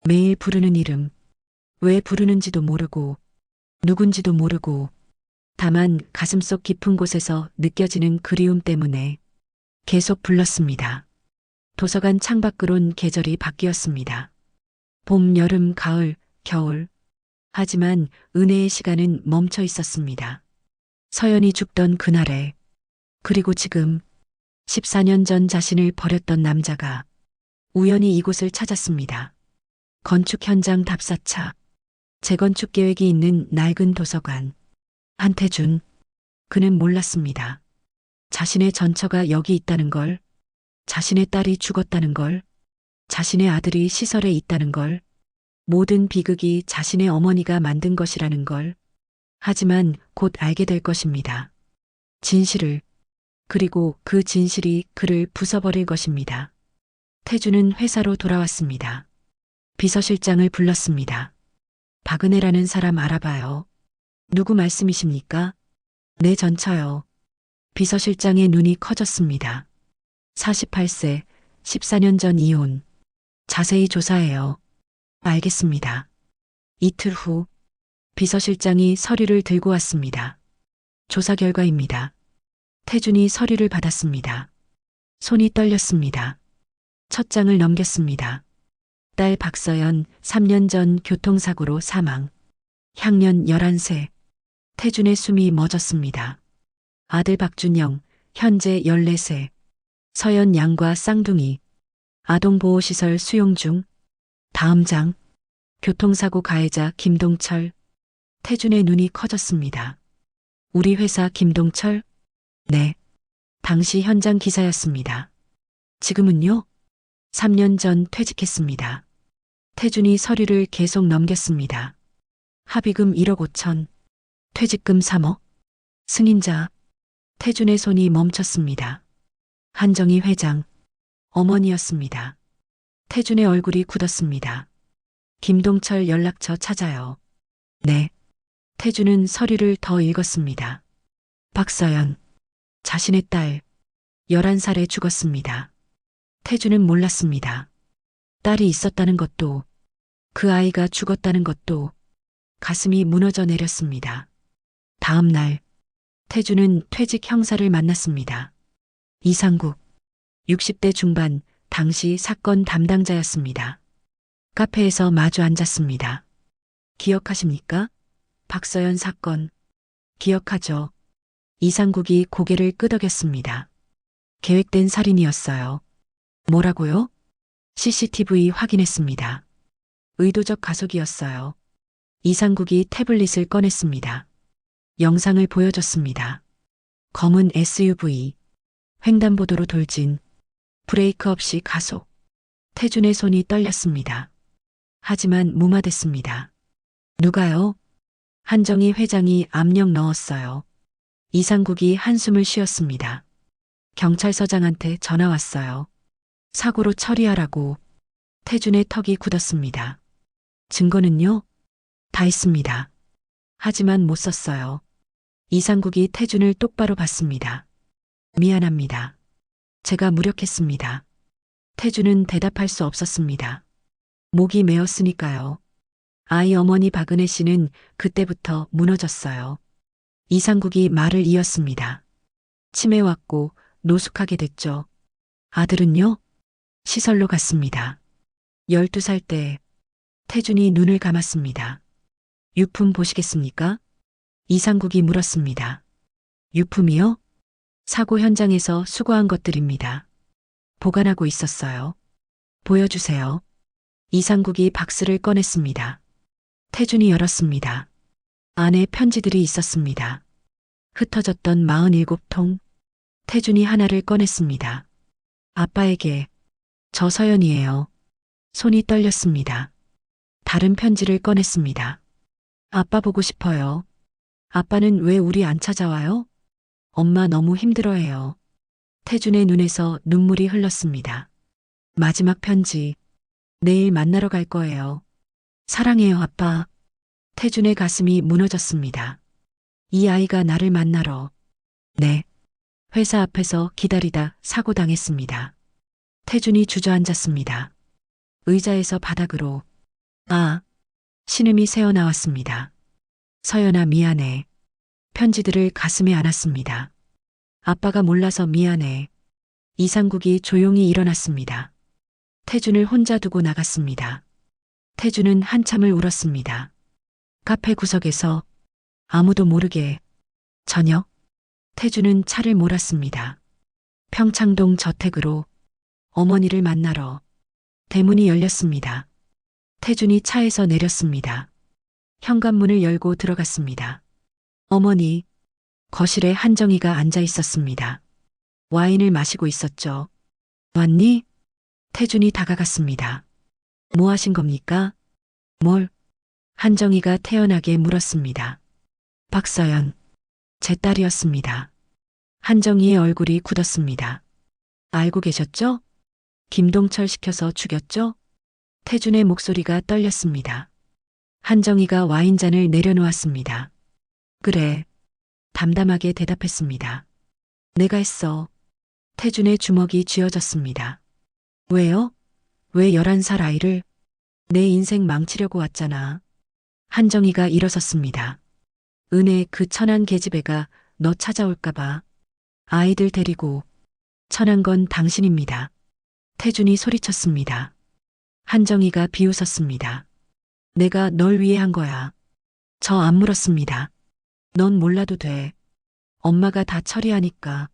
매일 부르는 이름. 왜 부르는지도 모르고 누군지도 모르고 다만 가슴속 깊은 곳에서 느껴지는 그리움 때문에 계속 불렀습니다. 도서관 창밖으론 계절이 바뀌었습니다. 봄, 여름, 가을, 겨울. 하지만 은혜의 시간은 멈춰 있었습니다. 서연이 죽던 그날에 그리고 지금 14년 전 자신을 버렸던 남자가 우연히 이곳을 찾았습니다. 건축 현장 답사차. 재건축 계획이 있는 낡은 도서관. 한태준. 그는 몰랐습니다. 자신의 전처가 여기 있다는 걸, 자신의 딸이 죽었다는 걸, 자신의 아들이 시설에 있다는 걸, 모든 비극이 자신의 어머니가 만든 것이라는 걸. 하지만 곧 알게 될 것입니다. 진실을. 그리고 그 진실이 그를 부숴버릴 것입니다. 태주는 회사로 돌아왔습니다. 비서실장을 불렀습니다. 박은혜라는 사람 알아봐요. 누구 말씀이십니까? 내 전처요. 비서실장의 눈이 커졌습니다. 48세, 14년 전 이혼. 자세히 조사해요. 알겠습니다. 이틀 후 비서실장이 서류를 들고 왔습니다. 조사 결과입니다. 태준이 서류를 받았습니다. 손이 떨렸습니다. 첫 장을 넘겼습니다. 딸 박서연 3년 전 교통사고로 사망. 향년 11세. 태준의 숨이 멎었습니다. 아들 박준영 현재 14세. 서연 양과 쌍둥이. 아동보호시설 수용 중. 다음 장. 교통사고 가해자 김동철. 태준의 눈이 커졌습니다. 우리 회사 김동철? 네. 당시 현장 기사였습니다. 지금은요? 3년 전 퇴직했습니다. 태준이 서류를 계속 넘겼습니다. 합의금 1억 5천. 퇴직금 3억. 승인자. 태준의 손이 멈췄습니다. 한정희 회장. 어머니였습니다. 태준의 얼굴이 굳었습니다. 김동철 연락처 찾아요. 네. 태준은 서류를 더 읽었습니다. 박서연. 자신의 딸. 11살에 죽었습니다. 태준은 몰랐습니다. 딸이 있었다는 것도, 그 아이가 죽었다는 것도 가슴이 무너져 내렸습니다. 다음 날, 태준은 퇴직 형사를 만났습니다. 이상국. 60대 중반, 당시 사건 담당자였습니다. 카페에서 마주 이상국이 고개를 끄덕였습니다. 계획된 살인이었어요. 뭐라고요? CCTV 확인했습니다. 의도적 가속이었어요. 이상국이 태블릿을 꺼냈습니다. 영상을 보여줬습니다. 검은 SUV. 횡단보도로 돌진. 브레이크 없이 가속. 태준의 손이 떨렸습니다. 하지만 무마됐습니다. 누가요? 한정희 회장이 압력 넣었어요. 이상국이 한숨을 쉬었습니다. 경찰서장한테 전화 왔어요. 사고로 처리하라고. 태준의 턱이 굳었습니다. 증거는요? 다 있습니다. 하지만 못 썼어요. 이상국이 태준을 똑바로 봤습니다. 미안합니다. 제가 무력했습니다. 태준은 대답할 수 없었습니다. 목이 메었으니까요. 아이 어머니 박은혜 씨는 그때부터 무너졌어요. 이상국이 말을 이었습니다. 치매 왔고 노숙하게 됐죠. 아들은요? 시설로 갔습니다. 12살 때 태준이 눈을 감았습니다. 유품 보시겠습니까? 이상국이 물었습니다. 유품이요? 사고 현장에서 수거한 것들입니다. 보관하고 있었어요. 보여주세요. 이상국이 박스를 꺼냈습니다. 태준이 열었습니다. 안에 편지들이 있었습니다. 흩어졌던 47통. 태준이 하나를 꺼냈습니다. 아빠에게. 저 서연이에요. 손이 떨렸습니다. 다른 편지를 꺼냈습니다. 아빠 보고 싶어요. 아빠는 왜 우리 안 찾아와요? 엄마 너무 힘들어해요. 태준의 눈에서 눈물이 흘렀습니다. 마지막 편지. 내일 만나러 갈 거예요. 사랑해요, 아빠. 태준의 가슴이 무너졌습니다. 이 아이가 나를 만나러. 네. 회사 앞에서 기다리다 사고당했습니다. 태준이 주저앉았습니다. 의자에서 바닥으로. 아. 신음이 새어나왔습니다. 서연아 미안해. 편지들을 가슴에 안았습니다. 아빠가 몰라서 미안해. 이상국이 조용히 일어났습니다. 태준을 혼자 두고 나갔습니다. 태준은 한참을 울었습니다. 카페 구석에서 아무도 모르게. 저녁. 태준은 차를 몰았습니다. 평창동 저택으로. 어머니를 만나러. 대문이 열렸습니다. 태준이 차에서 내렸습니다. 현관문을 열고 들어갔습니다. 어머니. 거실에 한정희가 앉아 있었습니다. 와인을 마시고 있었죠. 왔니? 태준이 다가갔습니다. 뭐 하신 겁니까? 뭘? 한정희가 태연하게 물었습니다. 박서연. 제 딸이었습니다. 한정희의 얼굴이 굳었습니다. 알고 계셨죠? 김동철 시켜서 죽였죠? 태준의 목소리가 떨렸습니다. 한정희가 와인잔을 내려놓았습니다. 그래. 담담하게 대답했습니다. 내가 했어. 태준의 주먹이 쥐어졌습니다. 왜요? 왜 11살 아이를? 내 인생 망치려고 왔잖아. 한정희가 일어섰습니다. 은혜 그 천한 계집애가 너 찾아올까봐. 아이들 데리고. 천한 건 당신입니다. 태준이 소리쳤습니다. 한정희가 비웃었습니다. 내가 널 위해 한 거야. 저 안 물었습니다. 넌 몰라도 돼. 엄마가 다 처리하니까.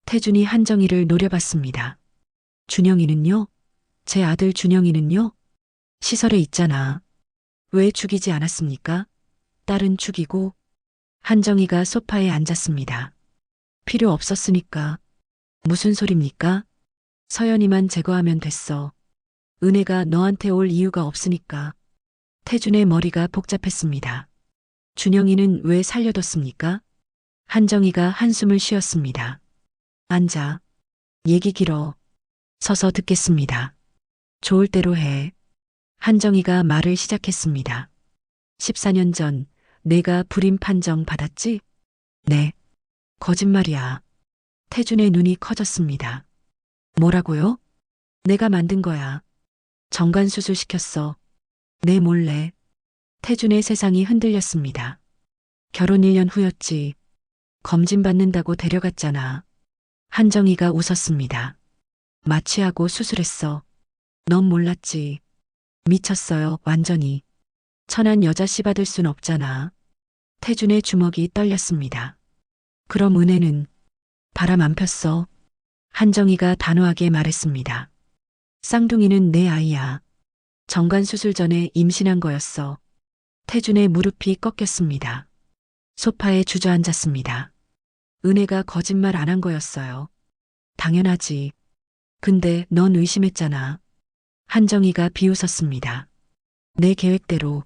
태준이 한정희를 노려봤습니다. 준영이는요? 제 아들 준영이는요? 시설에 있잖아. 왜 죽이지 않았습니까? 딸은 죽이고. 한정희가 소파에 앉았습니다. 필요 없었으니까. 무슨 소립니까? 서연이만 제거하면 됐어. 은혜가 너한테 올 이유가 없으니까. 태준의 머리가 복잡했습니다. 준영이는 왜 살려뒀습니까? 한정희가 한숨을 쉬었습니다. 앉아. 얘기 길어. 서서 듣겠습니다. 좋을 대로 해. 한정희가 말을 시작했습니다. 14년 전 내가 불임 판정 받았지? 네. 거짓말이야. 태준의 눈이 커졌습니다. 뭐라고요? 내가 만든 거야. 정관 수술 시켰어. 내 몰래. 태준의 세상이 흔들렸습니다. 결혼 1년 후였지. 검진 받는다고 데려갔잖아. 한정희가 웃었습니다. 마취하고 수술했어. 넌 몰랐지. 미쳤어요, 완전히. 천한 여자 씨 받을 순 없잖아. 태준의 주먹이 떨렸습니다. 그럼 은혜는 바람 안 폈어. 한정희가 단호하게 말했습니다. 쌍둥이는 내 아이야. 정관 수술 전에 임신한 거였어. 태준의 무릎이 꺾였습니다. 소파에 주저앉았습니다. 은혜가 거짓말 안 한 거였어요. 당연하지. 근데 넌 의심했잖아. 한정희가 비웃었습니다. 내 계획대로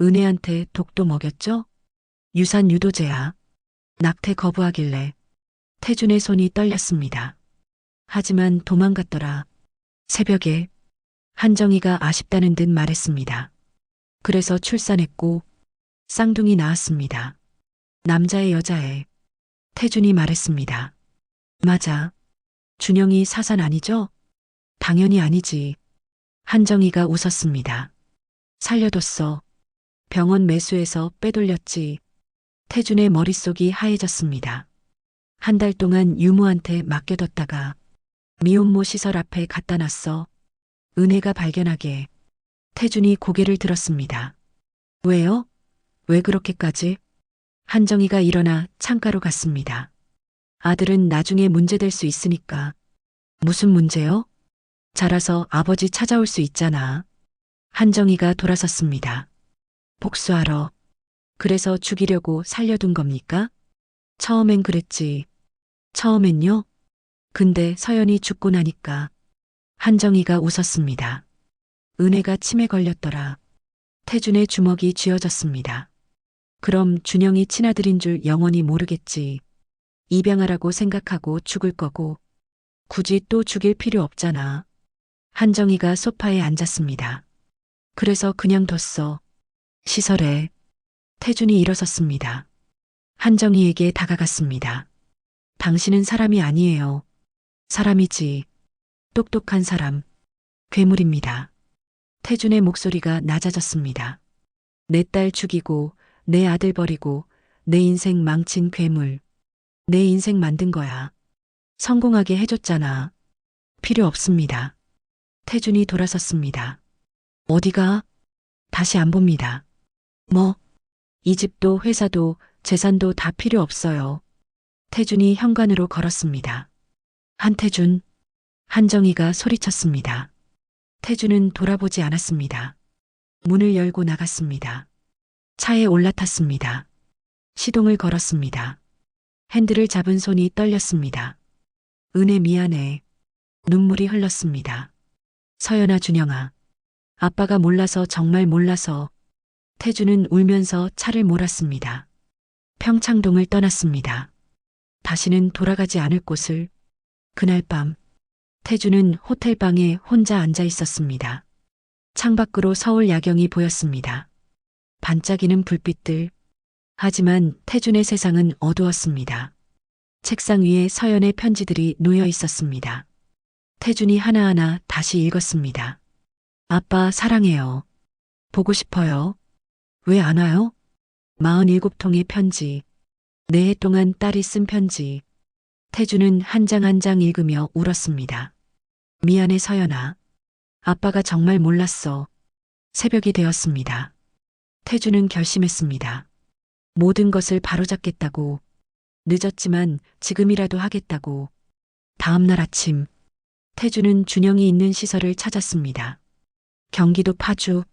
은혜한테 독도 먹였죠? 유산 유도제야. 낙태 거부하길래 태준의 손이 떨렸습니다. 하지만 도망갔더라. 새벽에 한정희가 아쉽다는 듯 말했습니다. 그래서 출산했고 쌍둥이 낳았습니다. 남자의 여자애. 태준이 말했습니다. 맞아. 준영이 사산 아니죠? 당연히 아니지. 한정희가 웃었습니다. 살려뒀어. 병원 매수해서 빼돌렸지. 태준의 머릿속이 하얘졌습니다. 한 달 동안 유모한테 맡겨뒀다가 미혼모 시설 앞에 갖다 놨어. 은혜가 발견하게. 태준이 고개를 들었습니다. 왜요? 왜 그렇게까지? 한정희가 일어나 창가로 갔습니다. 아들은 나중에 문제될 수 있으니까. 무슨 문제요? 자라서 아버지 찾아올 수 있잖아. 한정희가 돌아섰습니다. 복수하러. 그래서 죽이려고 살려둔 겁니까? 처음엔 그랬지. 처음엔요? 근데 서연이 죽고 나니까. 한정희가 웃었습니다. 은혜가 침에 걸렸더라. 태준의 주먹이 쥐어졌습니다. 그럼 준영이 친아들인 줄 영원히 모르겠지. 입양하라고 생각하고 죽을 거고. 굳이 또 죽일 필요 없잖아. 한정희가 소파에 앉았습니다. 그래서 그냥 뒀어. 시설에. 태준이 일어섰습니다. 한정희에게 다가갔습니다. 당신은 사람이 아니에요. 사람이지. 똑똑한 사람. 괴물입니다. 태준의 목소리가 낮아졌습니다. 내 딸 죽이고 내 아들 버리고 내 인생 망친 괴물. 내 인생 만든 거야. 성공하게 해줬잖아. 필요 없습니다. 태준이 돌아섰습니다. 어디가? 다시 안 봅니다. 뭐? 이 집도 회사도 재산도 다 필요 없어요. 태준이 현관으로 걸었습니다. 한태준. 한정희가 소리쳤습니다. 태준은 돌아보지 않았습니다. 문을 열고 나갔습니다. 차에 올라탔습니다. 시동을 걸었습니다. 핸들을 잡은 손이 떨렸습니다. 은혜 미안해. 눈물이 흘렀습니다. 서연아 준영아. 아빠가 몰라서 정말 몰라서. 태준은 울면서 차를 몰았습니다. 평창동을 떠났습니다. 다시는 돌아가지 않을 곳을. 그날 밤 태준은 호텔방에 혼자 앉아 있었습니다. 창밖으로 서울 야경이 보였습니다. 반짝이는 불빛들. 하지만 태준의 세상은 어두웠습니다. 책상 위에 서연의 편지들이 놓여 있었습니다. 태준이 하나하나 다시 읽었습니다. 아빠 사랑해요. 보고 싶어요. 왜 안 와요? 47통의 편지. 4해 동안 딸이 쓴 편지. 태준은 한 장 한 장 읽으며 울었습니다. 미안해 서연아. 아빠가 정말 몰랐어. 새벽이 되었습니다. 태준은 결심했습니다. 모든 것을 바로잡겠다고. 늦었지만 지금이라도 하겠다고. 다음 날 아침 태준은 준영이 있는 시설을 찾았습니다. 경기도 파주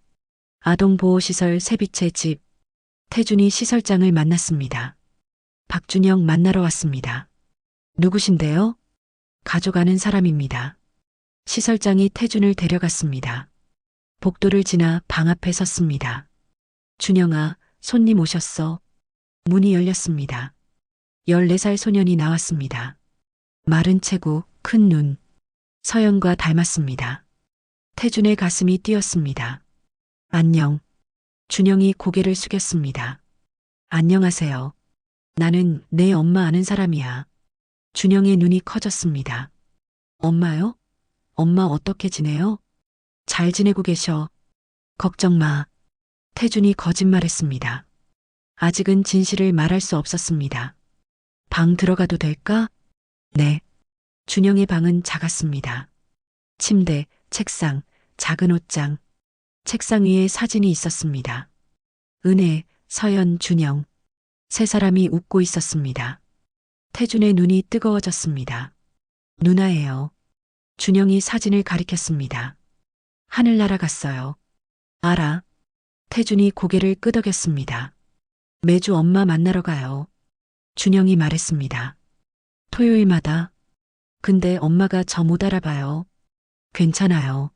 아동보호시설 세비채 집. 태준이 시설장을 만났습니다. 박준영 만나러 왔습니다. 누구신데요? 가족 아는 사람입니다. 시설장이 태준을 데려갔습니다. 복도를 지나 방 앞에 섰습니다. 준영아, 손님 오셨어. 문이 열렸습니다. 14살 소년이 나왔습니다. 마른 체구, 큰 눈. 서연과 닮았습니다. 태준의 가슴이 뛰었습니다. 안녕. 준영이 고개를 숙였습니다. 안녕하세요. 나는 내 엄마 아는 사람이야. 준영의 눈이 커졌습니다. 엄마요? 엄마 어떻게 지내요? 잘 지내고 계셔. 걱정 마. 태준이 거짓말했습니다. 아직은 진실을 말할 수 없었습니다. 방 들어가도 될까? 네. 준영의 방은 작았습니다. 침대, 책상, 작은 옷장. 책상 위에 사진이 있었습니다. 은혜, 서연, 준영. 세 사람이 웃고 있었습니다. 태준의 눈이 뜨거워졌습니다. 누나예요. 준영이 사진을 가리켰습니다. 하늘 날아갔어요. 알아. 태준이 고개를 끄덕였습니다. 매주 엄마 만나러 가요. 준영이 말했습니다. 토요일마다. 근데 엄마가 저 못 알아봐요. 괜찮아요.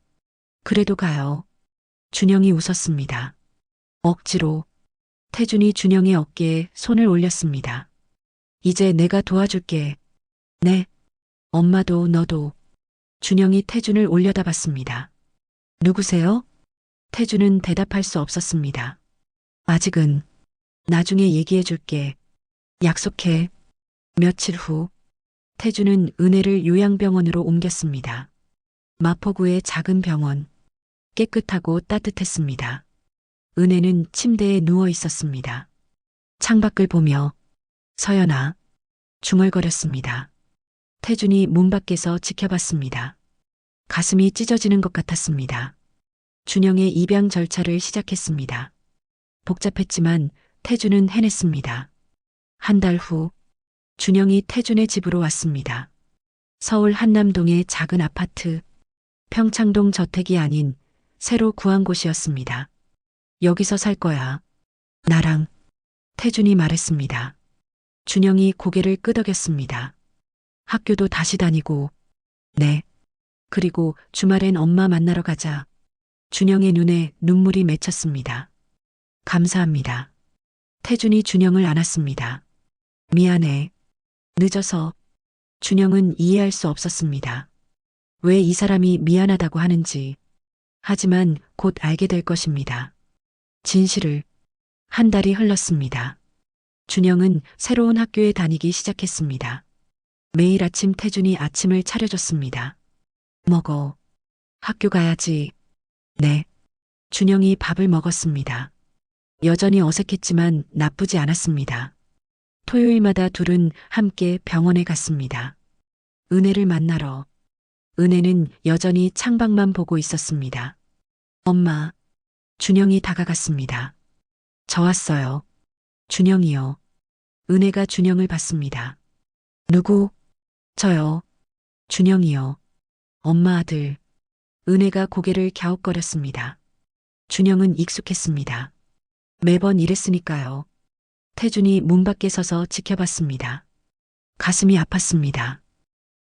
그래도 가요. 준영이 웃었습니다. 억지로. 태준이 준영의 어깨에 손을 올렸습니다. 이제 내가 도와줄게. 네. 엄마도 너도. 준영이 태준을 올려다봤습니다. 누구세요? 태준은 대답할 수 없었습니다. 아직은. 나중에 얘기해 줄게. 약속해. 며칠 후. 태준은 은혜를 요양병원으로 옮겼습니다. 마포구의 작은 병원. 깨끗하고 따뜻했습니다. 은혜는 침대에 누워 있었습니다. 창밖을 보며 서연아 중얼거렸습니다. 태준이 문 밖에서 지켜봤습니다. 가슴이 찢어지는 것 같았습니다. 준영의 입양 절차를 시작했습니다. 복잡했지만 태준은 해냈습니다. 한 달 후 준영이 태준의 집으로 왔습니다. 서울 한남동의 작은 아파트, 평창동 저택이 아닌 새로 구한 곳이었습니다. 여기서 살 거야. 나랑. 태준이 말했습니다. 준영이 고개를 끄덕였습니다. 학교도 다시 다니고. 네. 그리고 주말엔 엄마 만나러 가자. 준영의 눈에 눈물이 맺혔습니다. 감사합니다. 태준이 준영을 안았습니다. 미안해. 늦어서. 준영은 이해할 수 없었습니다. 왜 이 사람이 미안하다고 하는지. 하지만 곧 알게 될 것입니다. 진실을. 한 달이 흘렀습니다. 준영은 새로운 학교에 다니기 시작했습니다. 매일 아침 태준이 아침을 차려줬습니다. 먹어. 학교 가야지. 네. 준영이 밥을 먹었습니다. 여전히 어색했지만 나쁘지 않았습니다. 토요일마다 둘은 함께 병원에 갔습니다. 은혜를 만나러. 은혜는 여전히 창밖만 보고 있었습니다. 엄마. 준영이 다가갔습니다. 저 왔어요. 준영이요. 은혜가 준영을 봤습니다. 누구? 저요. 준영이요. 엄마 아들. 은혜가 고개를 갸웃거렸습니다. 준영은 익숙했습니다. 매번 이랬으니까요. 태준이 문 밖에 서서 지켜봤습니다. 가슴이 아팠습니다.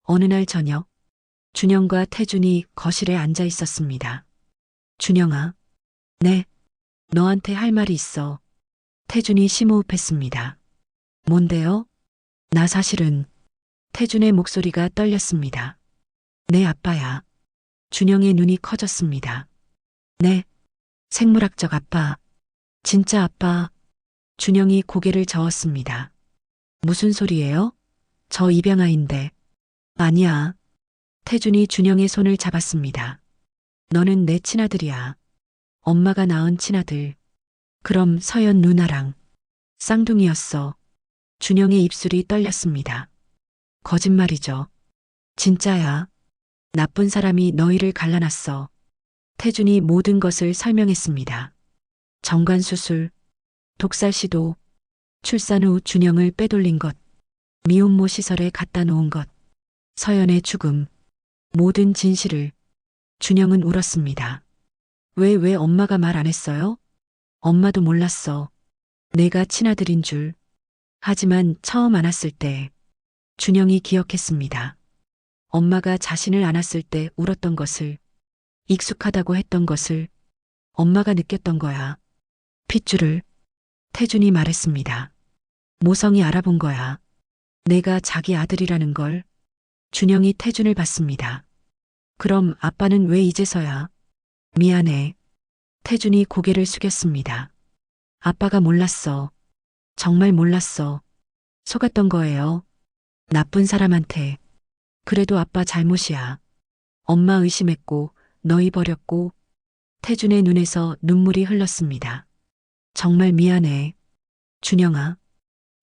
어느 날 저녁, 준영과 태준이 거실에 앉아 있었습니다. 준영아. 네. 너한테 할 말이 있어. 태준이 심호흡했습니다. 뭔데요? 나 사실은. 태준의 목소리가 떨렸습니다. 내 아빠야. 준영의 눈이 커졌습니다. 네. 생물학적 아빠. 진짜 아빠. 준영이 고개를 저었습니다. 무슨 소리예요? 저 입양아인데. 아니야. 태준이 준영의 손을 잡았습니다. 너는 내 친아들이야. 엄마가 낳은 친아들. 그럼 서연 누나랑. 쌍둥이였어. 준영의 입술이 떨렸습니다. 거짓말이죠. 진짜야. 나쁜 사람이 너희를 갈라놨어. 태준이 모든 것을 설명했습니다. 정관수술, 독살 시도, 출산 후 준영을 빼돌린 것, 미혼모 시설에 갖다 놓은 것, 서연의 죽음, 모든 진실을. 준영은 울었습니다. 왜 엄마가 말 안 했어요? 엄마도 몰랐어. 내가 친아들인 줄. 하지만 처음 안았을 때 준영이 기억했습니다. 엄마가 자신을 안았을 때 울었던 것을, 익숙하다고 했던 것을 엄마가 느꼈던 거야. 핏줄을. 태준이 말했습니다. 모성이 알아본 거야. 내가 자기 아들이라는 걸. 준영이 태준을 봤습니다. 그럼 아빠는 왜 이제서야? 미안해. 태준이 고개를 숙였습니다. 아빠가 몰랐어. 정말 몰랐어. 속았던 거예요. 나쁜 사람한테. 그래도 아빠 잘못이야. 엄마 의심했고 너희 버렸고. 태준의 눈에서 눈물이 흘렀습니다. 정말 미안해. 준영아.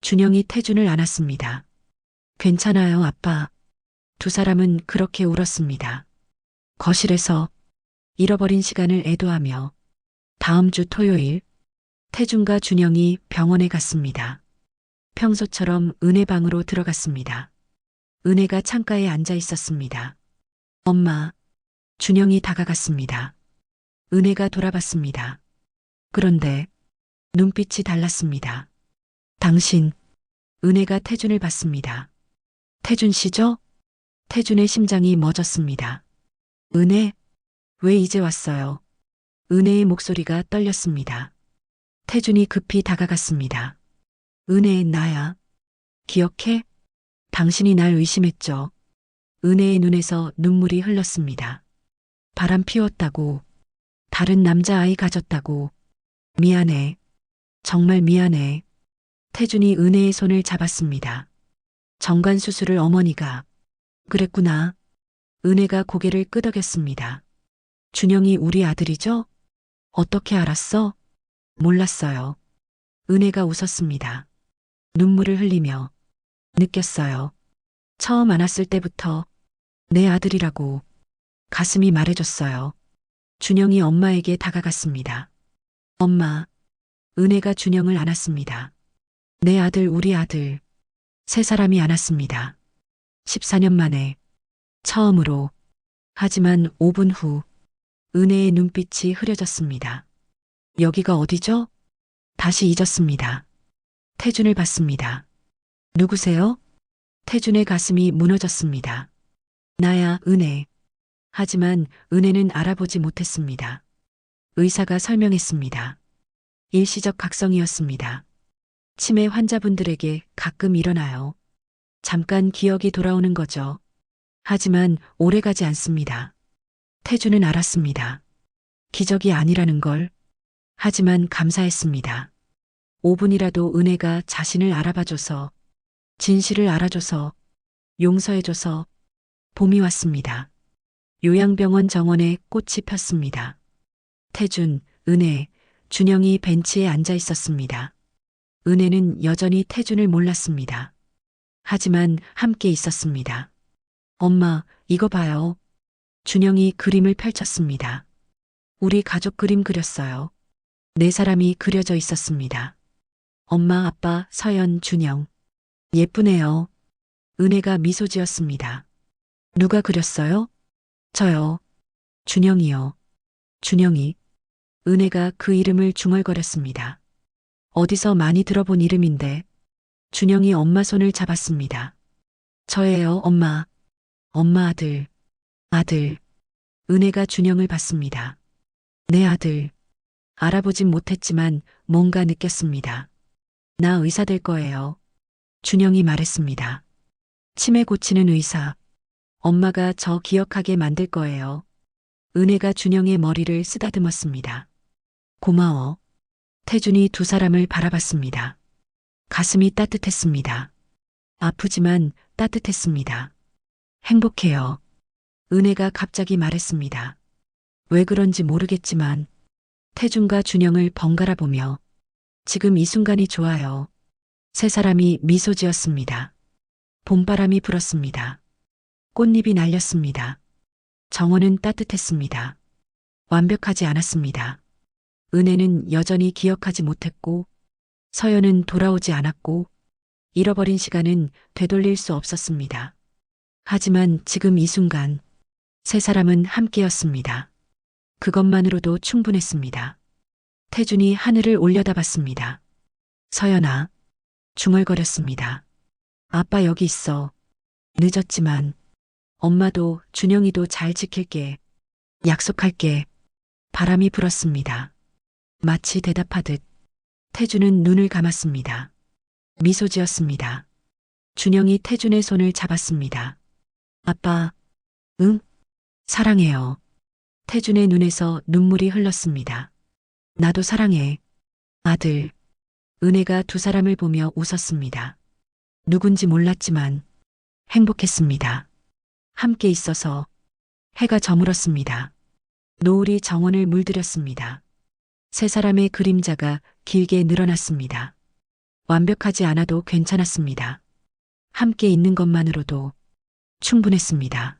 준영이 태준을 안았습니다. 괜찮아요, 아빠. 두 사람은 그렇게 울었습니다. 거실에서 잃어버린 시간을 애도하며 다음 주 토요일 태준과 준영이 병원에 갔습니다. 평소처럼 은혜 방으로 들어갔습니다. 은혜가 창가에 앉아 있었습니다. 엄마, 준영이 다가갔습니다. 은혜가 돌아봤습니다. 그런데 눈빛이 달랐습니다. 당신, 은혜가 태준을 봤습니다. 태준 씨죠? 태준의 심장이 멎었습니다. 은혜, 왜 이제 왔어요? 은혜의 목소리가 떨렸습니다. 태준이 급히 다가갔습니다. 은혜, 나야. 기억해? 당신이 날 의심했죠. 은혜의 눈에서 눈물이 흘렀습니다. 바람 피웠다고, 다른 남자아이 가졌다고. 미안해. 정말 미안해. 태준이 은혜의 손을 잡았습니다. 정관 수술을 어머니가. 그랬구나. 은혜가 고개를 끄덕였습니다. 준영이 우리 아들이죠? 어떻게 알았어? 몰랐어요. 은혜가 웃었습니다. 눈물을 흘리며. 느꼈어요. 처음 안았을 때부터 내 아들이라고 가슴이 말해줬어요. 준영이 엄마에게 다가갔습니다. 엄마, 은혜가 준영을 안았습니다. 내 아들, 우리 아들. 세 사람이 안았습니다. 14년 만에 처음으로. 하지만 5분 후 은혜의 눈빛이 흐려졌습니다. 여기가 어디죠? 다시 잊었습니다. 태준을 봤습니다. 누구세요? 태준의 가슴이 무너졌습니다. 나야, 은혜. 하지만 은혜는 알아보지 못했습니다. 의사가 설명했습니다. 일시적 각성이었습니다. 치매 환자분들에게 가끔 일어나요. 잠깐 기억이 돌아오는 거죠. 하지만 오래가지 않습니다. 태준은 알았습니다. 기적이 아니라는 걸. 하지만 감사했습니다. 5분이라도 은혜가 자신을 알아봐줘서, 진실을 알아줘서, 용서해줘서 봄이 왔습니다. 요양병원 정원에 꽃이 폈습니다. 태준, 은혜, 준영이 벤치에 앉아 있었습니다. 은혜는 여전히 태준을 몰랐습니다. 하지만 함께 있었습니다. 엄마, 이거 봐요. 준영이 그림을 펼쳤습니다. 우리 가족 그림 그렸어요. 네 사람이 그려져 있었습니다. 엄마, 아빠, 서연, 준영. 예쁘네요. 은혜가 미소 지었습니다. 누가 그렸어요? 저요. 준영이요. 준영이. 은혜가 그 이름을 중얼거렸습니다. 어디서 많이 들어본 이름인데. 준영이 엄마 손을 잡았습니다. 저예요, 엄마. 엄마 아들. 아들. 은혜가 준영을 봤습니다. 내 아들. 알아보진 못했지만 뭔가 느꼈습니다. 나 의사 될 거예요. 준영이 말했습니다. 치매 고치는 의사. 엄마가 저 기억하게 만들 거예요. 은혜가 준영의 머리를 쓰다듬었습니다. 고마워. 태준이 두 사람을 바라봤습니다. 가슴이 따뜻했습니다. 아프지만 따뜻했습니다. 행복해요. 은혜가 갑자기 말했습니다. 왜 그런지 모르겠지만 태준과 준영을 번갈아 보며 지금 이 순간이 좋아요. 세 사람이 미소 지었습니다. 봄바람이 불었습니다. 꽃잎이 날렸습니다. 정원은 따뜻했습니다. 완벽하지 않았습니다. 은혜는 여전히 기억하지 못했고 서연은 돌아오지 않았고 잃어버린 시간은 되돌릴 수 없었습니다. 하지만 지금 이 순간 세 사람은 함께였습니다. 그것만으로도 충분했습니다. 태준이 하늘을 올려다봤습니다. 서연아, 중얼거렸습니다. 아빠 여기 있어. 늦었지만 엄마도 준영이도 잘 지킬게. 약속할게. 바람이 불었습니다. 마치 대답하듯 태준은 눈을 감았습니다. 미소 지었습니다. 준영이 태준의 손을 잡았습니다. 아빠, 응? 사랑해요. 태준의 눈에서 눈물이 흘렀습니다. 나도 사랑해. 아들. 은혜가 두 사람을 보며 웃었습니다. 누군지 몰랐지만 행복했습니다. 함께 있어서. 해가 저물었습니다. 노을이 정원을 물들였습니다. 세 사람의 그림자가 길게 늘어났습니다. 완벽하지 않아도 괜찮았습니다. 함께 있는 것만으로도 충분했습니다.